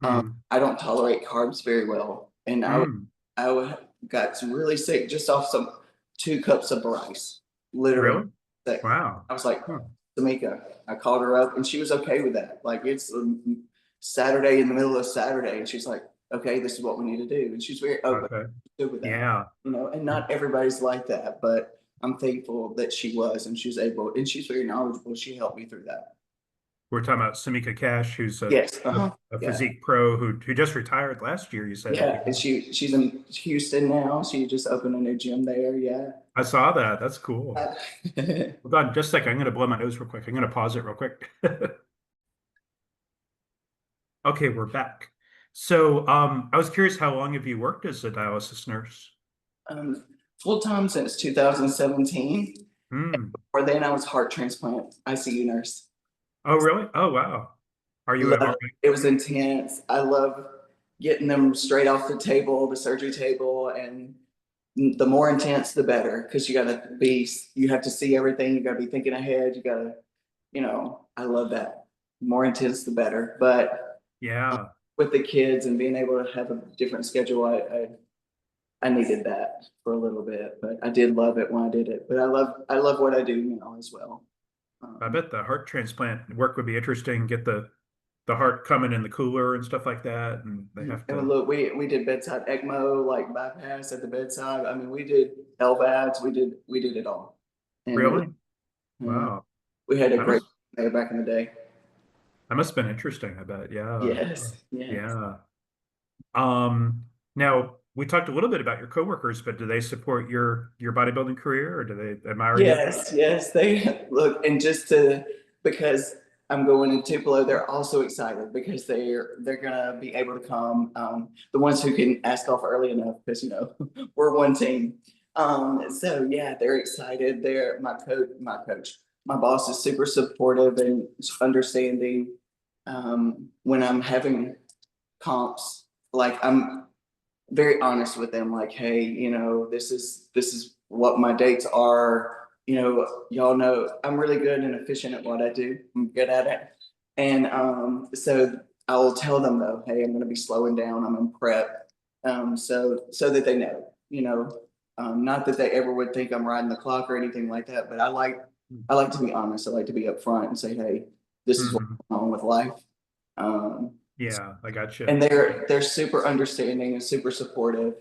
Mm. I don't tolerate carbs very well. And Mm. got really sick just off 2 cups of rice, literally. Really? Sick. Wow. I was like, Hmm. Tamika, I called her up and she was okay with that. Like it's Saturday in the middle of Saturday. And she's like, okay, this is what we need to do. And she's very open, Okay. good with that, Yeah. and not everybody's like that, but I'm thankful that she was, and she was able, and she's very knowledgeable. She helped me through that. We're talking about Samika Cash, who's Yes. a, Uh-huh. a Yeah. physique pro who just retired last year, you said. Yeah. And she's in Houston now. She just opened a new gym there. Yeah. I saw that. That's cool. Yeah. Hold on just a second. I'm going to blow my nose real quick. I'm going to pause it real quick. Okay, we're back. So I was curious, how long have you worked as a dialysis nurse? um, Full time since 2017. Hmm. Or then I was heart transplant ICU nurse. Oh, really? Oh, wow. Are you Love MRI? it. It was intense. I love getting them straight off the table, the surgery table, and the more intense, the better, because you have to see everything. You got to be thinking ahead. You got to, I love that. The more intense, the better. But Yeah. with the kids and being able to have a different schedule, I needed that for a little bit, but I did love it when I did it. But I love what I do now as well. I Um, bet the heart transplant work would be interesting. Get the heart coming in the cooler and stuff like that. And they have and to look, we did bedside ECMO, like bypass at the bedside. I mean, we did LVADs, we did it all, and it was, really? uh, Wow. we had a That great must there back in the day. that must have been interesting, I bet. Yeah. Yes, yes. Yeah. Now we talked a little bit about your coworkers, but do they support your bodybuilding career or do they admire you? Yes, yes. They look, and because I'm going in Tupelo, they're also excited because they're gonna be able to come. The ones who can ask off early enough because we're one team. So yeah, they're excited. My boss is super supportive and understanding. When I'm having comps, like I'm very honest with them, like, hey, this is what my dates are. Y'all know I'm really good and efficient at what I do. I'm good at it. And so I will tell them though, hey, I'm gonna be slowing down, I'm in prep. So that they know, not that they ever would think I'm riding the clock or anything like that, but I like to be honest. I like to be upfront and say, hey, this is what's Hmm. going on with life. Um, Yeah, I got you. and they're super understanding and super supportive.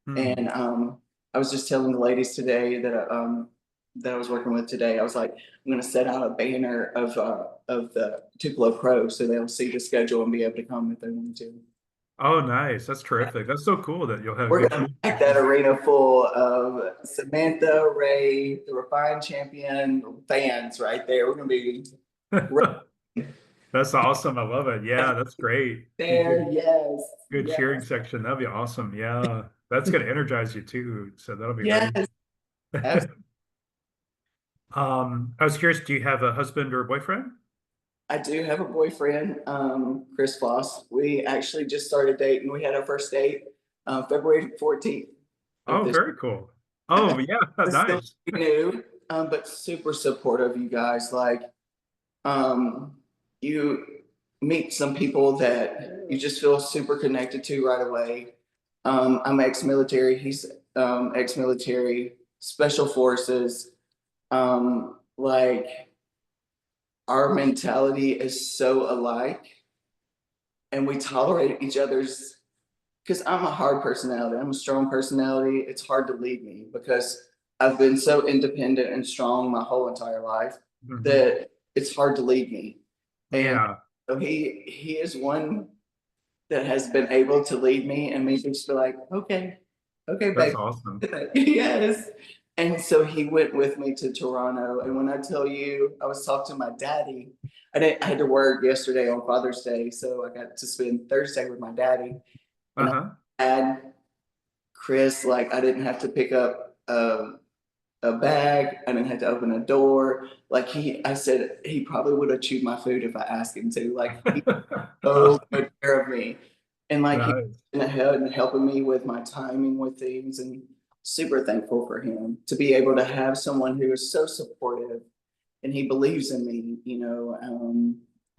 Hmm. And I was just telling the ladies today that I was working with today. I was like, I'm going to set out a banner of the Tupelo Pro so they'll see the schedule and be able to come if they want to. Oh, nice. That's terrific. That's so cool that you'll have We're good going to tools. pack that arena full of Samantha Ray, the refined champion fans right there. We're going to be That's awesome. I love it. Yeah, that's great. Be there. good, Yes, good yes, cheering section. That'd be awesome. Yeah. That's gonna energize you too. So that'll be great. yes. Absolutely. I was curious, do you have a husband or a boyfriend? I do have a boyfriend, Chris Foss. We actually just started dating. We had our first date February 14th of Oh, this very cool. Oh, yeah, year. Still nice. new, but super supportive, you guys. Like, you meet some people that you just feel super connected to right away. I'm ex-military. He's ex-military, special forces. Like, our mentality is so alike and we tolerate each other's, because I'm a hard personality. I'm a strong personality. It's hard to leave me because I've been so independent and strong my whole entire life Mhm. that it's hard to leave me. And Yeah, so he is one that has been able to lead me and me just be like, okay, okay, that's babe. awesome. Yes. And so he went with me to Toronto. And when I tell you, I was talking to my daddy. I had to work yesterday on Father's Day, so I got to spend Thursday with my daddy. And I Uh-huh. had Chris, like I didn't have to pick up a bag. I didn't have to open a door. Like I said, he probably would have chewed my food if I asked him to. Like he so good care of me. And like he's Nice. in ahead and helping me with my timing with things, and super thankful for him to be able to have someone who is so supportive, and he believes in me, you know.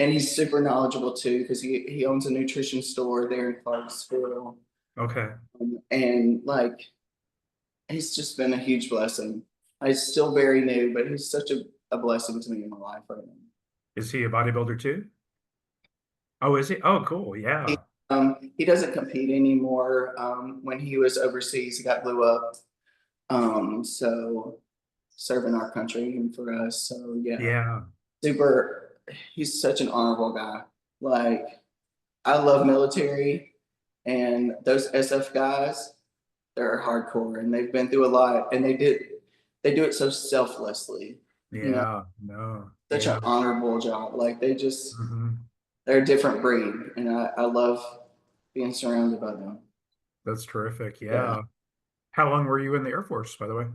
And he's super knowledgeable too, because he owns a nutrition store there in Clarksville. Okay. And like he's just been a huge blessing. He's still very new, but he's such a blessing to me in my life right now. Is he a bodybuilder too? Oh, is he? Oh, cool. He, Yeah. he doesn't compete anymore. When he was overseas, he got blew up. So serving our country and for us. So yeah, Yeah. super. He's such an honorable guy. Like I love military, and those SF guys, they're hardcore, and they've been through a lot, and they do it so selflessly. You know, Yeah. No. such Yeah. an honorable job. Like Hmm. they're a different breed, and I love being surrounded by them. That's terrific. Yeah. Yeah. How long were you in the Air Force, by the way?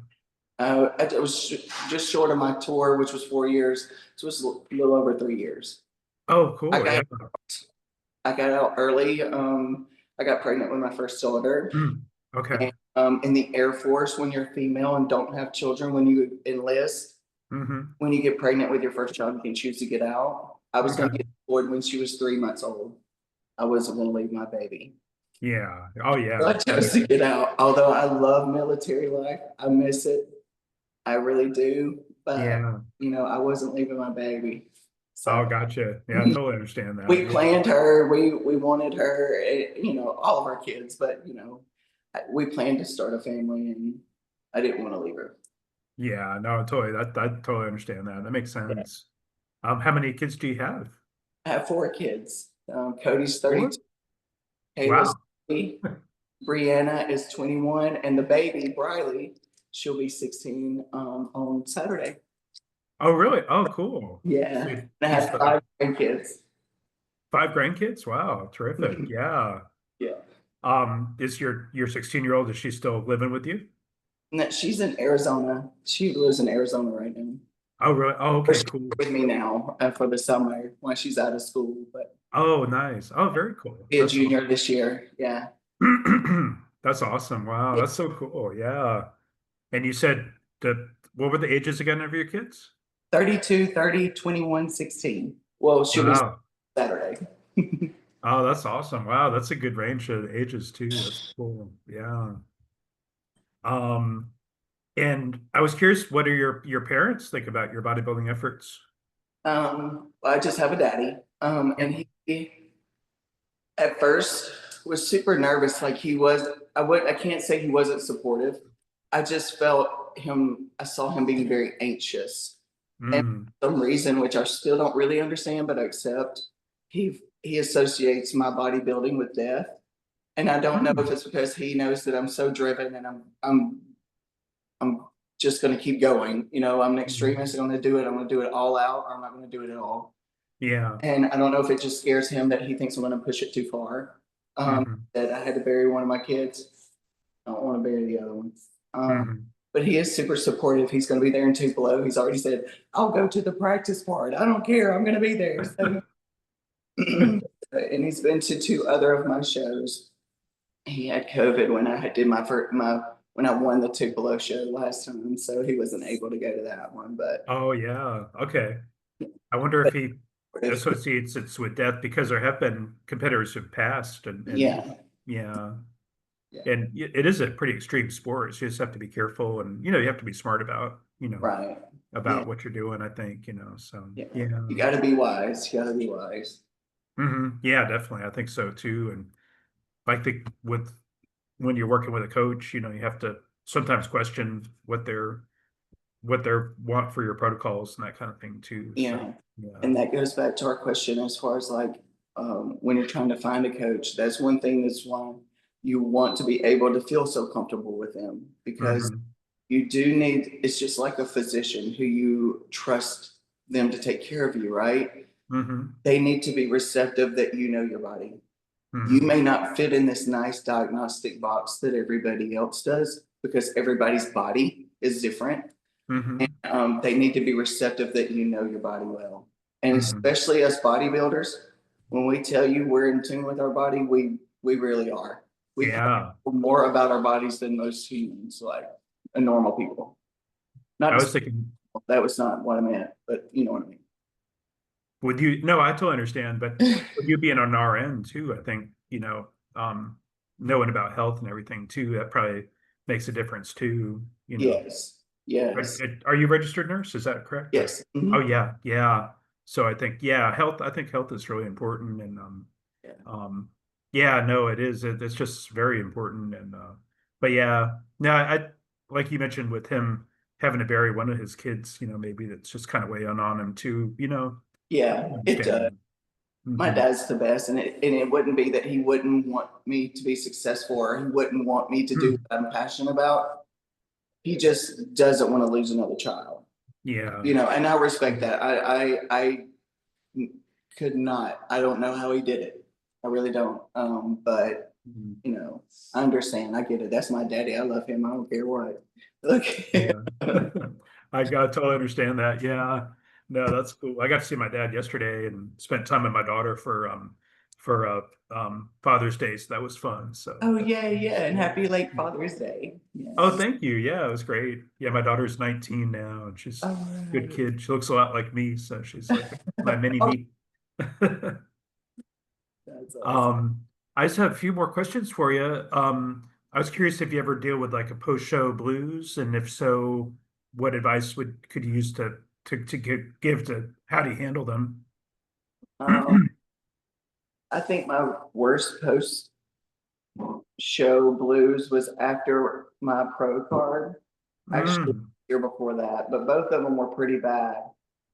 I was just short of my tour, which was 4 years. So it was a little over 3 years. Oh, I cool. Yeah. got I got out early. I got pregnant with my first daughter. Mm. Okay. And in the Air Force, when you're female and don't have children, when you enlist, Hmm. when you get pregnant with your first child, you can choose to get out. I was going Okay. to get deployed when she was 3 months old. I wasn't going to leave my baby. Yeah. Oh, So I yeah. That chose makes to get out. Although I love military life, I miss it. I really do. But, Yeah. you know, I wasn't leaving my baby. Oh, So gotcha. Yeah, I totally understand that. we Yeah. planned her. We wanted her, you know, all of our kids, but, you know, we planned to start a family, and I didn't want to leave her. Yeah. No, totally. I totally understand that. That makes Yeah. sense. How many kids do you have? I have 4 kids. Cody's Four? 32, Kayla's Wow. 30, Brianna is 21, and the baby, Briley, she'll be 16 on Saturday. Oh, really? Oh, cool. Yeah. So And I she's have 5 grandkids. 5 grandkids? Wow, terrific. Yeah. Yeah. Is your 16-year-old, is she still living with you? And she's in Arizona. She lives in Arizona right now. Oh, really? Oh, But okay, she's cool. with me now for the summer when she's out of school. But Oh, nice. Oh, very cool. be a junior this year. Yeah. That's awesome. Wow, that's so cool. Yeah. And you said that what were the ages again of your kids? 32, 30, 21, 16. Well, she'll be Wow. Saturday. Oh, that's awesome. Wow, that's a good range of ages too. That's cool. Yeah. Um, and I was curious, what do your parents think about your bodybuilding efforts? I just have a daddy. And he at first was super nervous. Like I can't say he wasn't supportive. I just felt him, I saw him being very anxious. And Mm, for some reason, which I still don't really understand, but I accept, he associates my bodybuilding with death. And I don't know if mm, it's because he knows that I'm so driven, and I'm just gonna keep going. You know, I'm an mm. extremist. I'm gonna do it. I'm gonna do it all out, or I'm not gonna do it at all. Yeah. And I don't know if it just scares him that he thinks I'm going to push it too far. Hmm. That I had to bury one of my kids. I don't want to bury the other one. Hmm. But he is super supportive. He's going to be there in Tupelo. He's already said, "I'll go to the practice part. I don't care. I'm going to be there." So, and he's been to 2 other of my shows. He had COVID when I did my when I won the Tupelo show last time, so he wasn't able to go to that one. Oh, yeah. Okay. I wonder if But he associates it with death because there have been competitors who've passed and yeah, yeah. yeah, And it is a pretty extreme sport. So you just have to be careful and you have to be smart about, right, yeah. about what you're doing, I think, so Yeah, yeah. you got to be wise. You got to be wise. Yeah, definitely. I think so too. And I think with when you're working with a coach, you have to sometimes question what their want for your protocols and that kind of thing too. So Yeah, yeah. and that goes back to our question as far as like when you're trying to find a coach. That's one thing. That's why you want to be able to feel so comfortable with them, because Hmm. you do need. It's just like a physician who you trust them to take care of you, right? Hmm. They need to be receptive that you know your body. You Hmm. may not fit in this nice diagnostic box that everybody else does, because everybody's body is different. Mm-hmm. They need to be receptive that you know your body well. And Mm-hmm. especially us bodybuilders, when we tell you we're in tune with our body, we really are. We Yeah. know more about our bodies than most humans, like a normal people. Not I to was thinking, that was not what I meant, but you know what I would you, no, I totally understand, but mean. would you being on our end too, I think, um, knowing about health and everything too, that probably makes a difference too. Yes, Are, yes, are you a registered nurse? Is that correct? Or, yes. oh Mhm. yeah, yeah. So I think, yeah, I think health is really important and, Yeah, um, yeah, no, it is. It's just very important. And, but yeah, no, like you mentioned with him having to bury one of his kids, maybe that's just kind of weighing on him too. I yeah, can it understand does. that. My Hmm. dad's the best, and it wouldn't be that he wouldn't want me to be successful or he wouldn't want me to do Hmm. what I'm passionate about. He just doesn't want to lose another child, Yeah. and I respect that. I could not. I don't know how he did it. I really don't. But Mhm. I understand. I get it. That's my daddy. I love him. I don't care what. Look. Yeah. I got totally understand that. Yeah. No, that's cool. I got to see my dad yesterday and spent time with my daughter for Father's Day. So that was fun. So Oh yeah, yeah, and happy late Father's Day. oh, Yes. thank you. Yeah, it was great. Yeah, my daughter's 19 now and she's All a good right. kid. She looks a lot like me, so she's like my mini Oh, me. that's awesome. Um, I just have a few more questions for you. I was curious if you ever deal with like a post-show blues, and if so, what advice could you use to give to how do you handle them? Um, I think my worst post show blues was after my pro card. Actually, Mm, year before that, but both of them were pretty bad.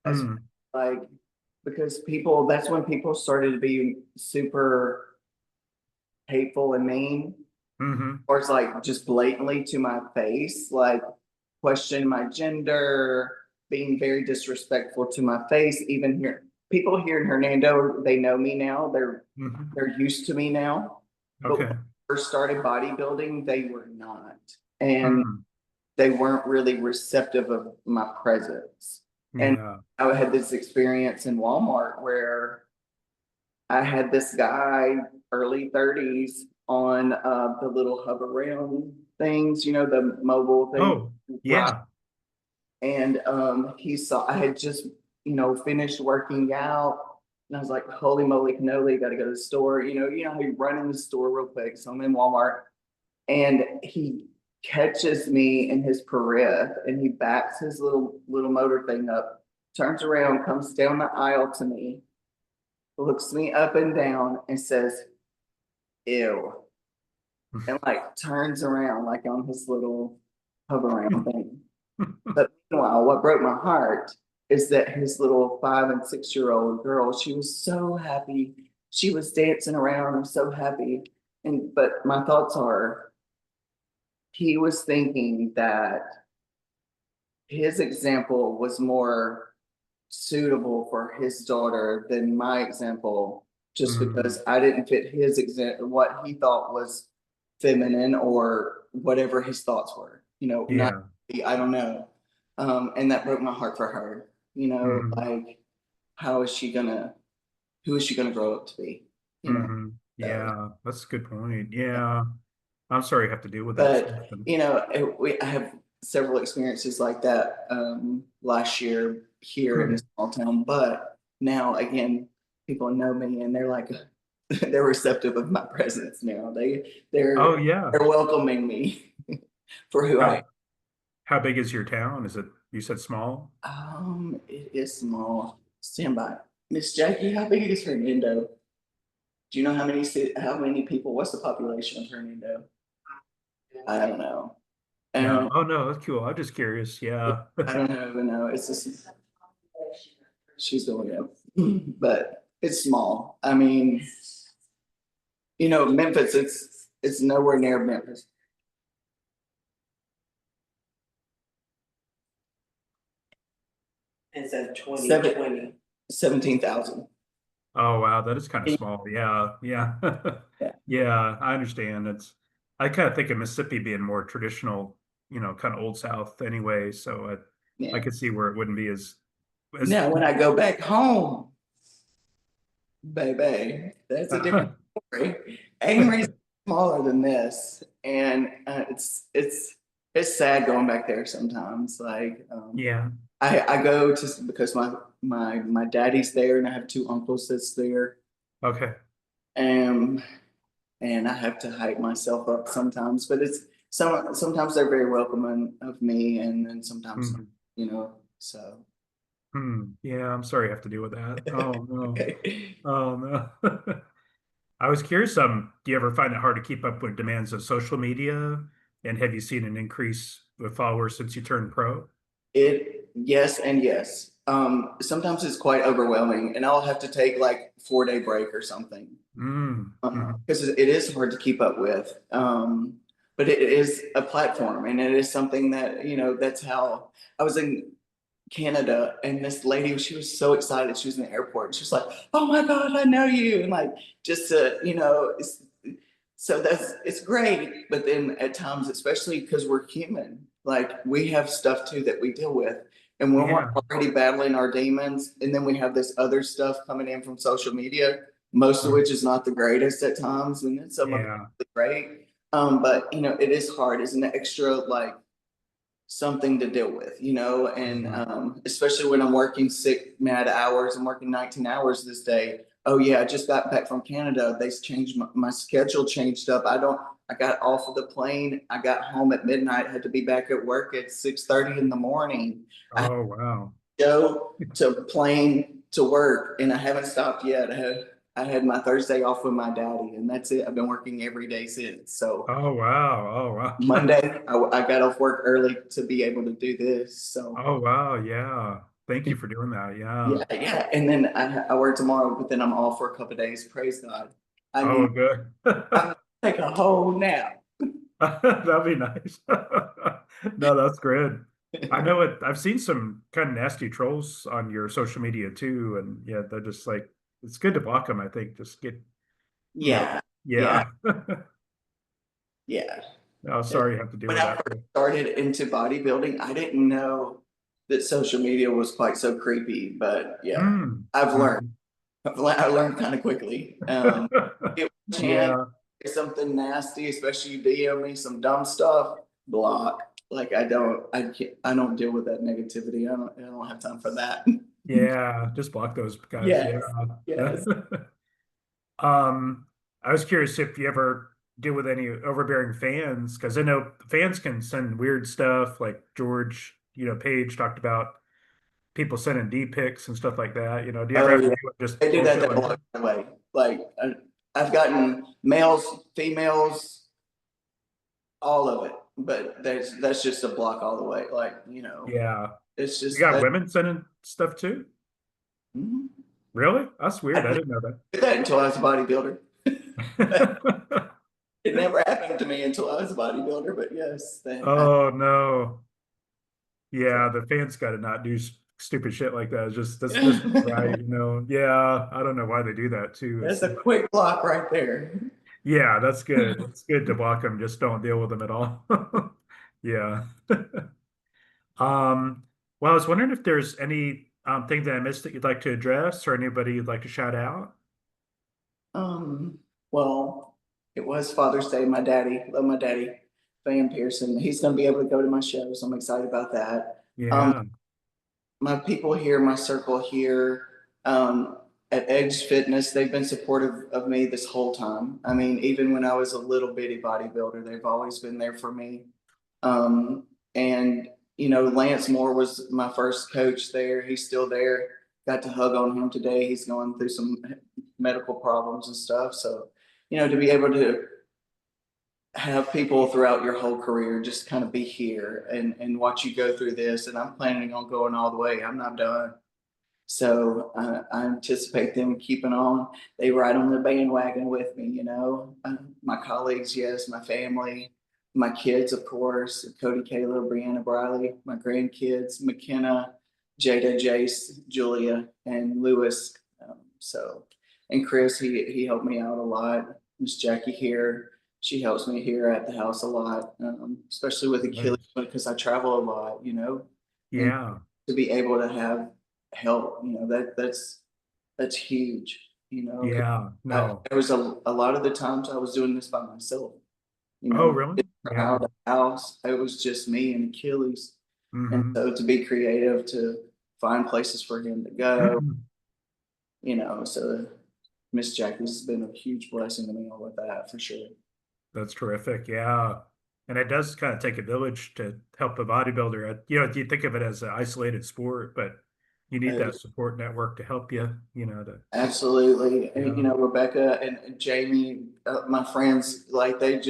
As mm, like because that's when people started to be super hateful and mean, mm-hmm, or it's like just blatantly to my face, like question my gender, being very disrespectful to my face. Even here, people here in Hernando, they know me now. mm-hmm. They're used to me now. But when Okay. I first started bodybuilding, they were not, and Mm, they weren't really receptive of my presence. And yeah. I had this experience in Walmart where I had this guy, early 30s, on the little hover around things, the mobile thing. Oh, yeah. And he saw I had just, finished working out. And I was like, holy moly cannoli, gotta go to the store. You know how you run in the store real quick. So I'm in Walmart and he catches me in his periph and he backs his little motor thing up, turns around, comes down the aisle to me, looks me up and down and says, ew. And like turns around like on his little hover around thing. But meanwhile, what broke my heart is that his little 5 and 6 year old girl, she was so happy. She was dancing around and so happy. But my thoughts are he was thinking that his example was more suitable for his daughter than my example, just Mm, because I didn't fit his example, what he thought was feminine or whatever his thoughts were. Not yeah. I don't know. And that broke my heart for her. Mm-hmm, Like how is she gonna who is she gonna grow up to be? You know. mm-hmm. So, Yeah, that's a good point. Yeah. I'm sorry you have to deal with that stuff. but I have several experiences like that last year here in a small town. But now again, people know me and they're like they're receptive of my presence now. Oh They're yeah. they're welcoming me for who I am. How big is your town? Is it, you said small? It is small. Stand by. Miss Jackie, how big is Hernando? Do you know how many people? What's the population of Hernando? I don't know. No. Um, Oh no, that's cool. I'm just curious. Yeah. I don't even know. It's just she's going up, but it's small. I mean, Memphis. It's nowhere near Memphis. It's at 2020. 17,000. Oh wow, that is kind of small. Yeah, yeah. Yeah. Yeah, I understand. I kind of think of Mississippi being more traditional, kind of old South anyway. So I Yeah. could see where it wouldn't be as Now, when I go back home, baby, that's a different story. Amory's smaller than this, and it's sad going back there sometimes. Like, yeah. I go to because my daddy's there, and I have two uncles that's there, Okay. and I have to hype myself up sometimes. But sometimes they're very welcoming of me, and then sometimes not, Mhm. you know. So Yeah, I'm sorry you have to deal with that. Oh no. okay. Oh no. I was curious, do you ever find it hard to keep up with demands of social media? And have you seen an increase with followers since you turned pro? Yes and yes. Sometimes it's quite overwhelming, and I'll have to take like 4 day break or something Mm, mhm. because it is hard to keep up with. But it is a platform, and it is something that that's how I was in Canada, and this lady, she was so excited. She was in the airport, and she was like, "Oh my God, I know you!" And like, just to, so it's great. But then at times, especially because we're human, like we have stuff too that we deal with, and when we're Yeah. already battling our demons, and then we have this other stuff coming in from social media, most of Mhm. which is not the greatest at times, and then some of it Yeah. is great. But it is hard. It's an extra like something to deal with, and Mhm. especially when I'm working sick mad hours. I'm working 19 hours this day. Oh yeah, I just got back from Canada. They changed my schedule changed up. I got off of the plane. I got home at midnight, had to be back at work at 6:30 in the morning. I had Oh, wow. to go to plane to work, and I haven't stopped yet. I had my Thursday off with my daddy, and that's it. I've been working every day since. So Oh, wow. Oh, wow. Monday, I got off work early to be able to do this. So Oh, wow. Yeah. Thank you for doing that. Yeah. yeah, yeah. And then I work tomorrow, but then I'm off for a couple of days. Praise God. I Oh, need good. I take a whole nap. That'd be nice. No, that's good. I know it. I've seen some kind of nasty trolls on your social media too, and yeah, they're just like it's good to block them. I think just get, you know, Yeah, yeah, yeah. yeah. Oh, sorry you have to deal When with I that first too. started into bodybuilding, I didn't know that social media was quite so creepy. But yeah, Mm. I've learned. Mhm. I learned kind of quickly. Get a chance, Yeah, something nasty, especially you DM me some dumb stuff, block. Like I can't, I don't deal with that negativity. I don't have time for that. yeah. Just block those guys. Yeah. Yes, yes. Um, I was curious if you ever deal with any overbearing fans, because I know fans can send weird stuff, like George, Page talked about people sending D pics and stuff like that. Do you ever Oh have to yeah, deal with just they do that bullshit that like blows that? me away. Like I've gotten males, females, all of it, but that's just a block all the way. Like Yeah. it's You just got that. women sending stuff too? Mhm. Really? That's I weird. I didn't didn't know do that until I was a bodybuilder. that. It never happened to me until I was a bodybuilder, but yes, Oh no. Yeah, the fans got to not do stupid shit like that. It's just that's not right, Yeah, I don't know why they do that too. that's a quick block right there. Yeah, that's good. It's good to block them. Just don't deal with them at all. Yeah. Um, well, I was wondering if there's any thing that I missed that you'd like to address or anybody you'd like to shout out. Um, well, it was Father's Day. My daddy, love my daddy, Van Pearson. He's going to be able to go to my show, so I'm excited about that. Um, Yeah. my people here, my circle here, um, at Edge Fitness, they've been supportive of me this whole time. I mean, even when I was a little bitty bodybuilder, they've always been there for me. And Lance Moore was my first coach there. He's still there. Got to hug on him today. He's going through some medical problems and stuff. So, to be able to have people throughout your whole career just kind of be here and watch you go through this. And I'm planning on going all the way. I'm not done. So I anticipate them keeping on. They ride on the bandwagon with me, my colleagues, yes, my family, my kids, of course, Cody, Kayla, Brianna, Briley, my grandkids, McKenna, Jada, Jace, Julia, and Lewis. And Chris, he helped me out a lot. Miss Jackie here, she helps me here at the house a lot, especially with Achilles Nice. because I travel a lot, And Yeah. to be able to have help, that's huge, 'cause Yeah. No. there was a lot of the times I was doing this by myself, Oh, really? out Yeah. of the house, it was just me and Achilles. And Hmm. so to be creative, to find places for him to go, so Miss Jackie's been a huge blessing to me with that for sure. That's terrific. Yeah. And it does kind of take a village to help a bodybuilder. You think of it as an isolated sport, but you need Uh, that support network to help you, to, Absolutely. And, yeah. Rebecca and Jamie, my friends, like they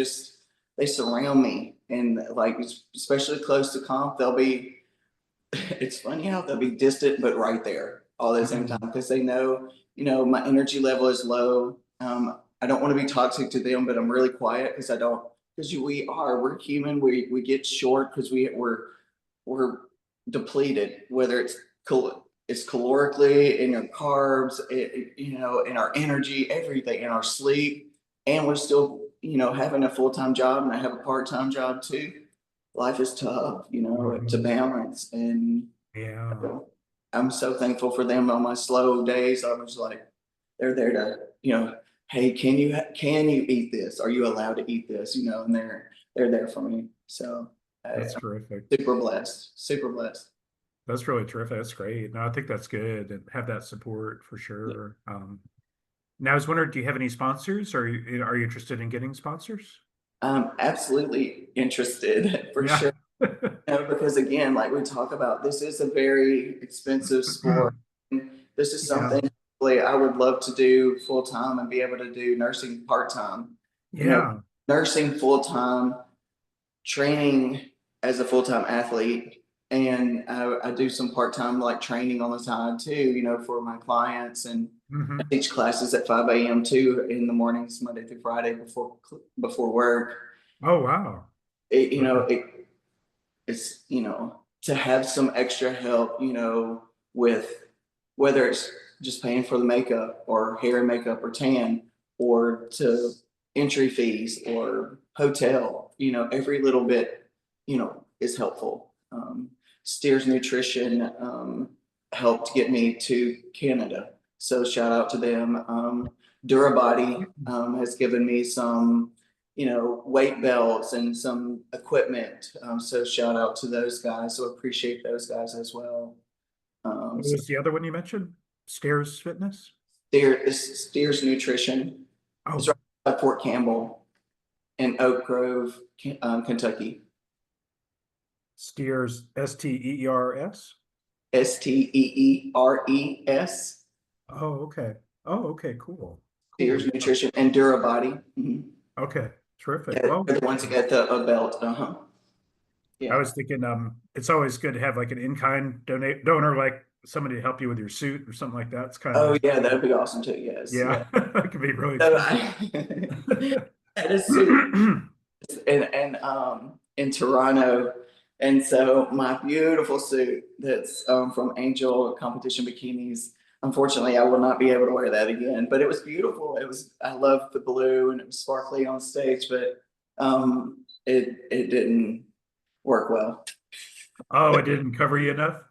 surround me, and like, especially close to comp, they'll be, it's funny how they'll be distant, but right there all at the same time. Mhm. Cause they know, my energy level is low. I don't want to be toxic to them, but I'm really quiet because we're human. We get short because we're depleted, whether it's calorically, in your carbs, in our energy, everything, in our sleep, and we're still, having a full time job, and I have a part time job too. Life is tough, to Mhm. balance, and Yeah. I'm so thankful for them on my slow days. I was like, they're there to, hey, can you eat this? Are you allowed to eat this? And they're there for me. So That's I'm terrific. super blessed, super blessed. That's really terrific. That's great. No, I think that's good and have that support for Yeah. sure. Now I was wondering, do you have any sponsors? Are you interested in getting sponsors? I'm absolutely interested for Yeah. sure. Because again, like we talk about, this is a very expensive sport. This is Yeah. something really I would love to do full time and be able to do nursing part time. You know, Yeah. nursing full time, training as a full time athlete, and I do some part time like training on the side too. For my clients, and I Hmm. teach classes at 5 a.m. too in the mornings, Monday through Friday before work. Oh, wow. It, you know, Okay. it it's to have some extra help, with whether it's just paying for the makeup or hair and makeup or tan, or to entry fees or hotel, every little bit, is helpful. Steers Nutrition helped get me to Canada, so shout out to them. Durabody has given me some, weight belts and some equipment. So shout out to those guys. So appreciate those guys as well. What So was the other one you mentioned? Stairs Fitness? Steers Nutrition is Oh, right by Fort Campbell in Oak Grove, Kentucky. Steers, Steers? Steers. Oh, okay. Oh, okay, cool. Cool. Steers Yeah. Nutrition and Durabody. Mhm. Okay, terrific. Yeah, Well, they're the ones that got the belt. I Yeah. was thinking, it's always good to have like an in-kind donor, like somebody to help you with your suit or something like that. It's kind of Oh nice. yeah, that'd be awesome too. Yes. Yeah. Yeah, it can be really So expensive. I had a suit in Toronto. And so my beautiful suit that's from Angel Competition Bikinis. Unfortunately, I will not be able to wear that again. But it was beautiful. I loved the blue, and it was sparkly on stage, but it didn't work well. Oh, it didn't cover you enough?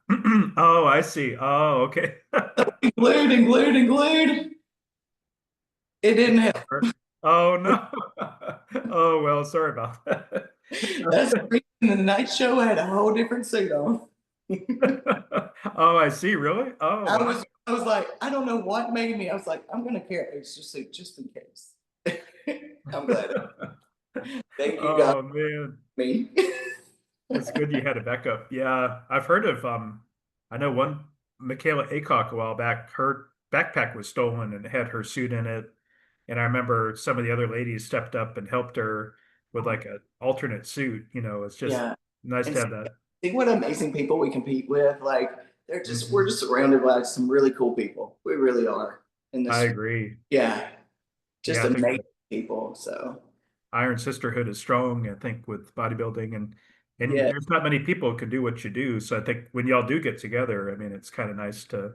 Oh, I see. Oh, okay. Glued and glued and glued. It didn't help. Oh no. Oh well, sorry about that. That's the reason the night show had a whole different suit on. Oh, I see. Really? Oh, I wow. was I was like, I don't know what made me. I was like, I'm gonna carry extra suit just in case. I'm glad. Thank you guys Oh man. for me. That's good you had a backup. Yeah, I've heard of I know one Michaela Aycock a while back, her backpack was stolen and it had her suit in it. And I remember some of the other ladies stepped up and helped her with like an alternate suit. It's just Yeah. nice And to have that. see what amazing people we compete with. Like we're Mhm. just surrounded by some really cool people. We really are in I this. agree. Yeah. Yeah, Just I think amazing that people. So Iron Sisterhood is strong, I think, with bodybuilding and yeah. there's not many people who can do what you do. So I think when y'all do get together, I mean, it's kind of nice to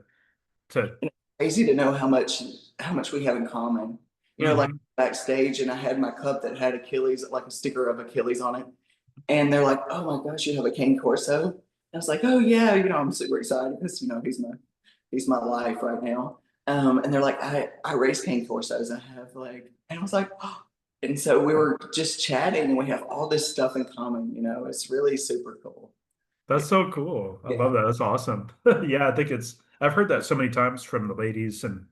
And it's crazy to know how much we have in common. Like Mhm. backstage, and I had my cup that had Achilles, like a sticker of Achilles on it. And they're like, "Oh my gosh, you have a cane corso?" I was like, oh yeah, I'm super excited because he's my life right now. And they're like, I race cane corsos. I have like, and I was like, oh. And so we were just chatting, and we have all this stuff in common. It's really super cool. That's so cool. I Yeah. love that. That's awesome. Yeah, I think I've heard that so many times from the ladies, and it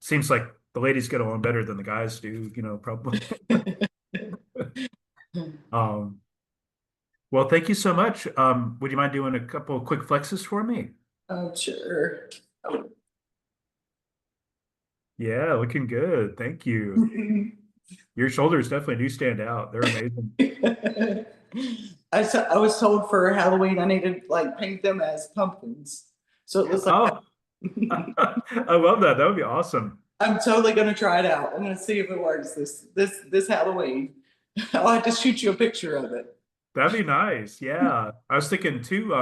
seems like the ladies get along better than the guys do, probably. Um, well, thank you so much. Would you mind doing a couple of quick flexes for me? Oh, sure. Yeah, looking good. Thank you. Your shoulders definitely do stand out. They're amazing. I was told for Halloween I needed like paint them as pumpkins. So it looks like Oh, I love that. That would be awesome. I'm totally gonna try it out. I'm gonna see if it works this Halloween. I'll have to shoot you a picture of it. That'd be nice. Yeah. I was thinking too,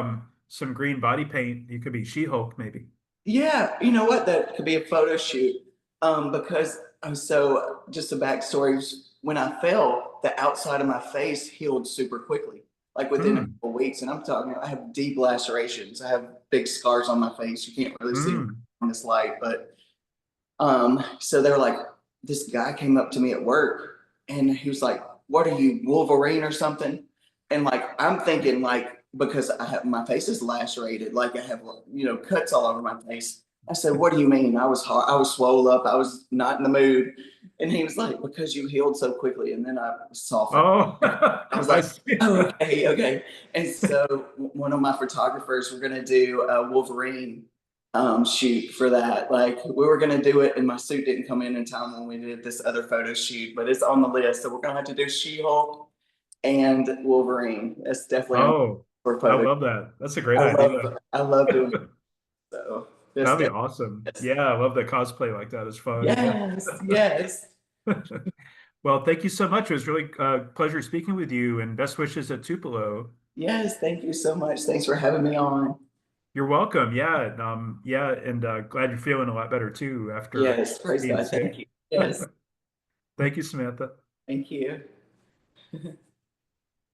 some green body paint. You could be She-Hulk maybe. Yeah, you know what? That could be a photo shoot. Because so just a backstory. When I fell, the outside of my face healed super quickly, like within a Mm, couple weeks. And I'm talking, I have deep lacerations. I have big scars on my face. You can't really see mm. in this light, but so they were like, this guy came up to me at work, and he was like, "What are you, Wolverine or something?" And like I'm thinking like because I have my face is lacerated, like I have cuts all over my face. I said, "What do you mean?" I was hard, I was swole up, I was not in the mood. And he was like, "Because you healed so quickly." And then I softened. Oh, I was I like, see. "Oh, okay, okay." And so one of my photographers were gonna do a Wolverine shoot for that. Like we were gonna do it, and my suit didn't come in time when we did this other photo shoot, but it's on the list. So we're gonna have to do She-Hulk and Wolverine. That's definitely on Oh, for I photo. love that. That's a great I idea. love doing it. So that's That'd be definitely awesome. yes, Yeah, I love that cosplay like that. It's fun. Yeah. yes, yes. Well, thank you so much. It was really a pleasure speaking with you, and best wishes at Tupelo. Yes, thank you so much. Thanks for having me on. You're welcome. Yeah, yeah, and glad you're feeling a lot better too after Yes, praise being God. sick. Thank you. Yes, Thank you, Samantha. thank you.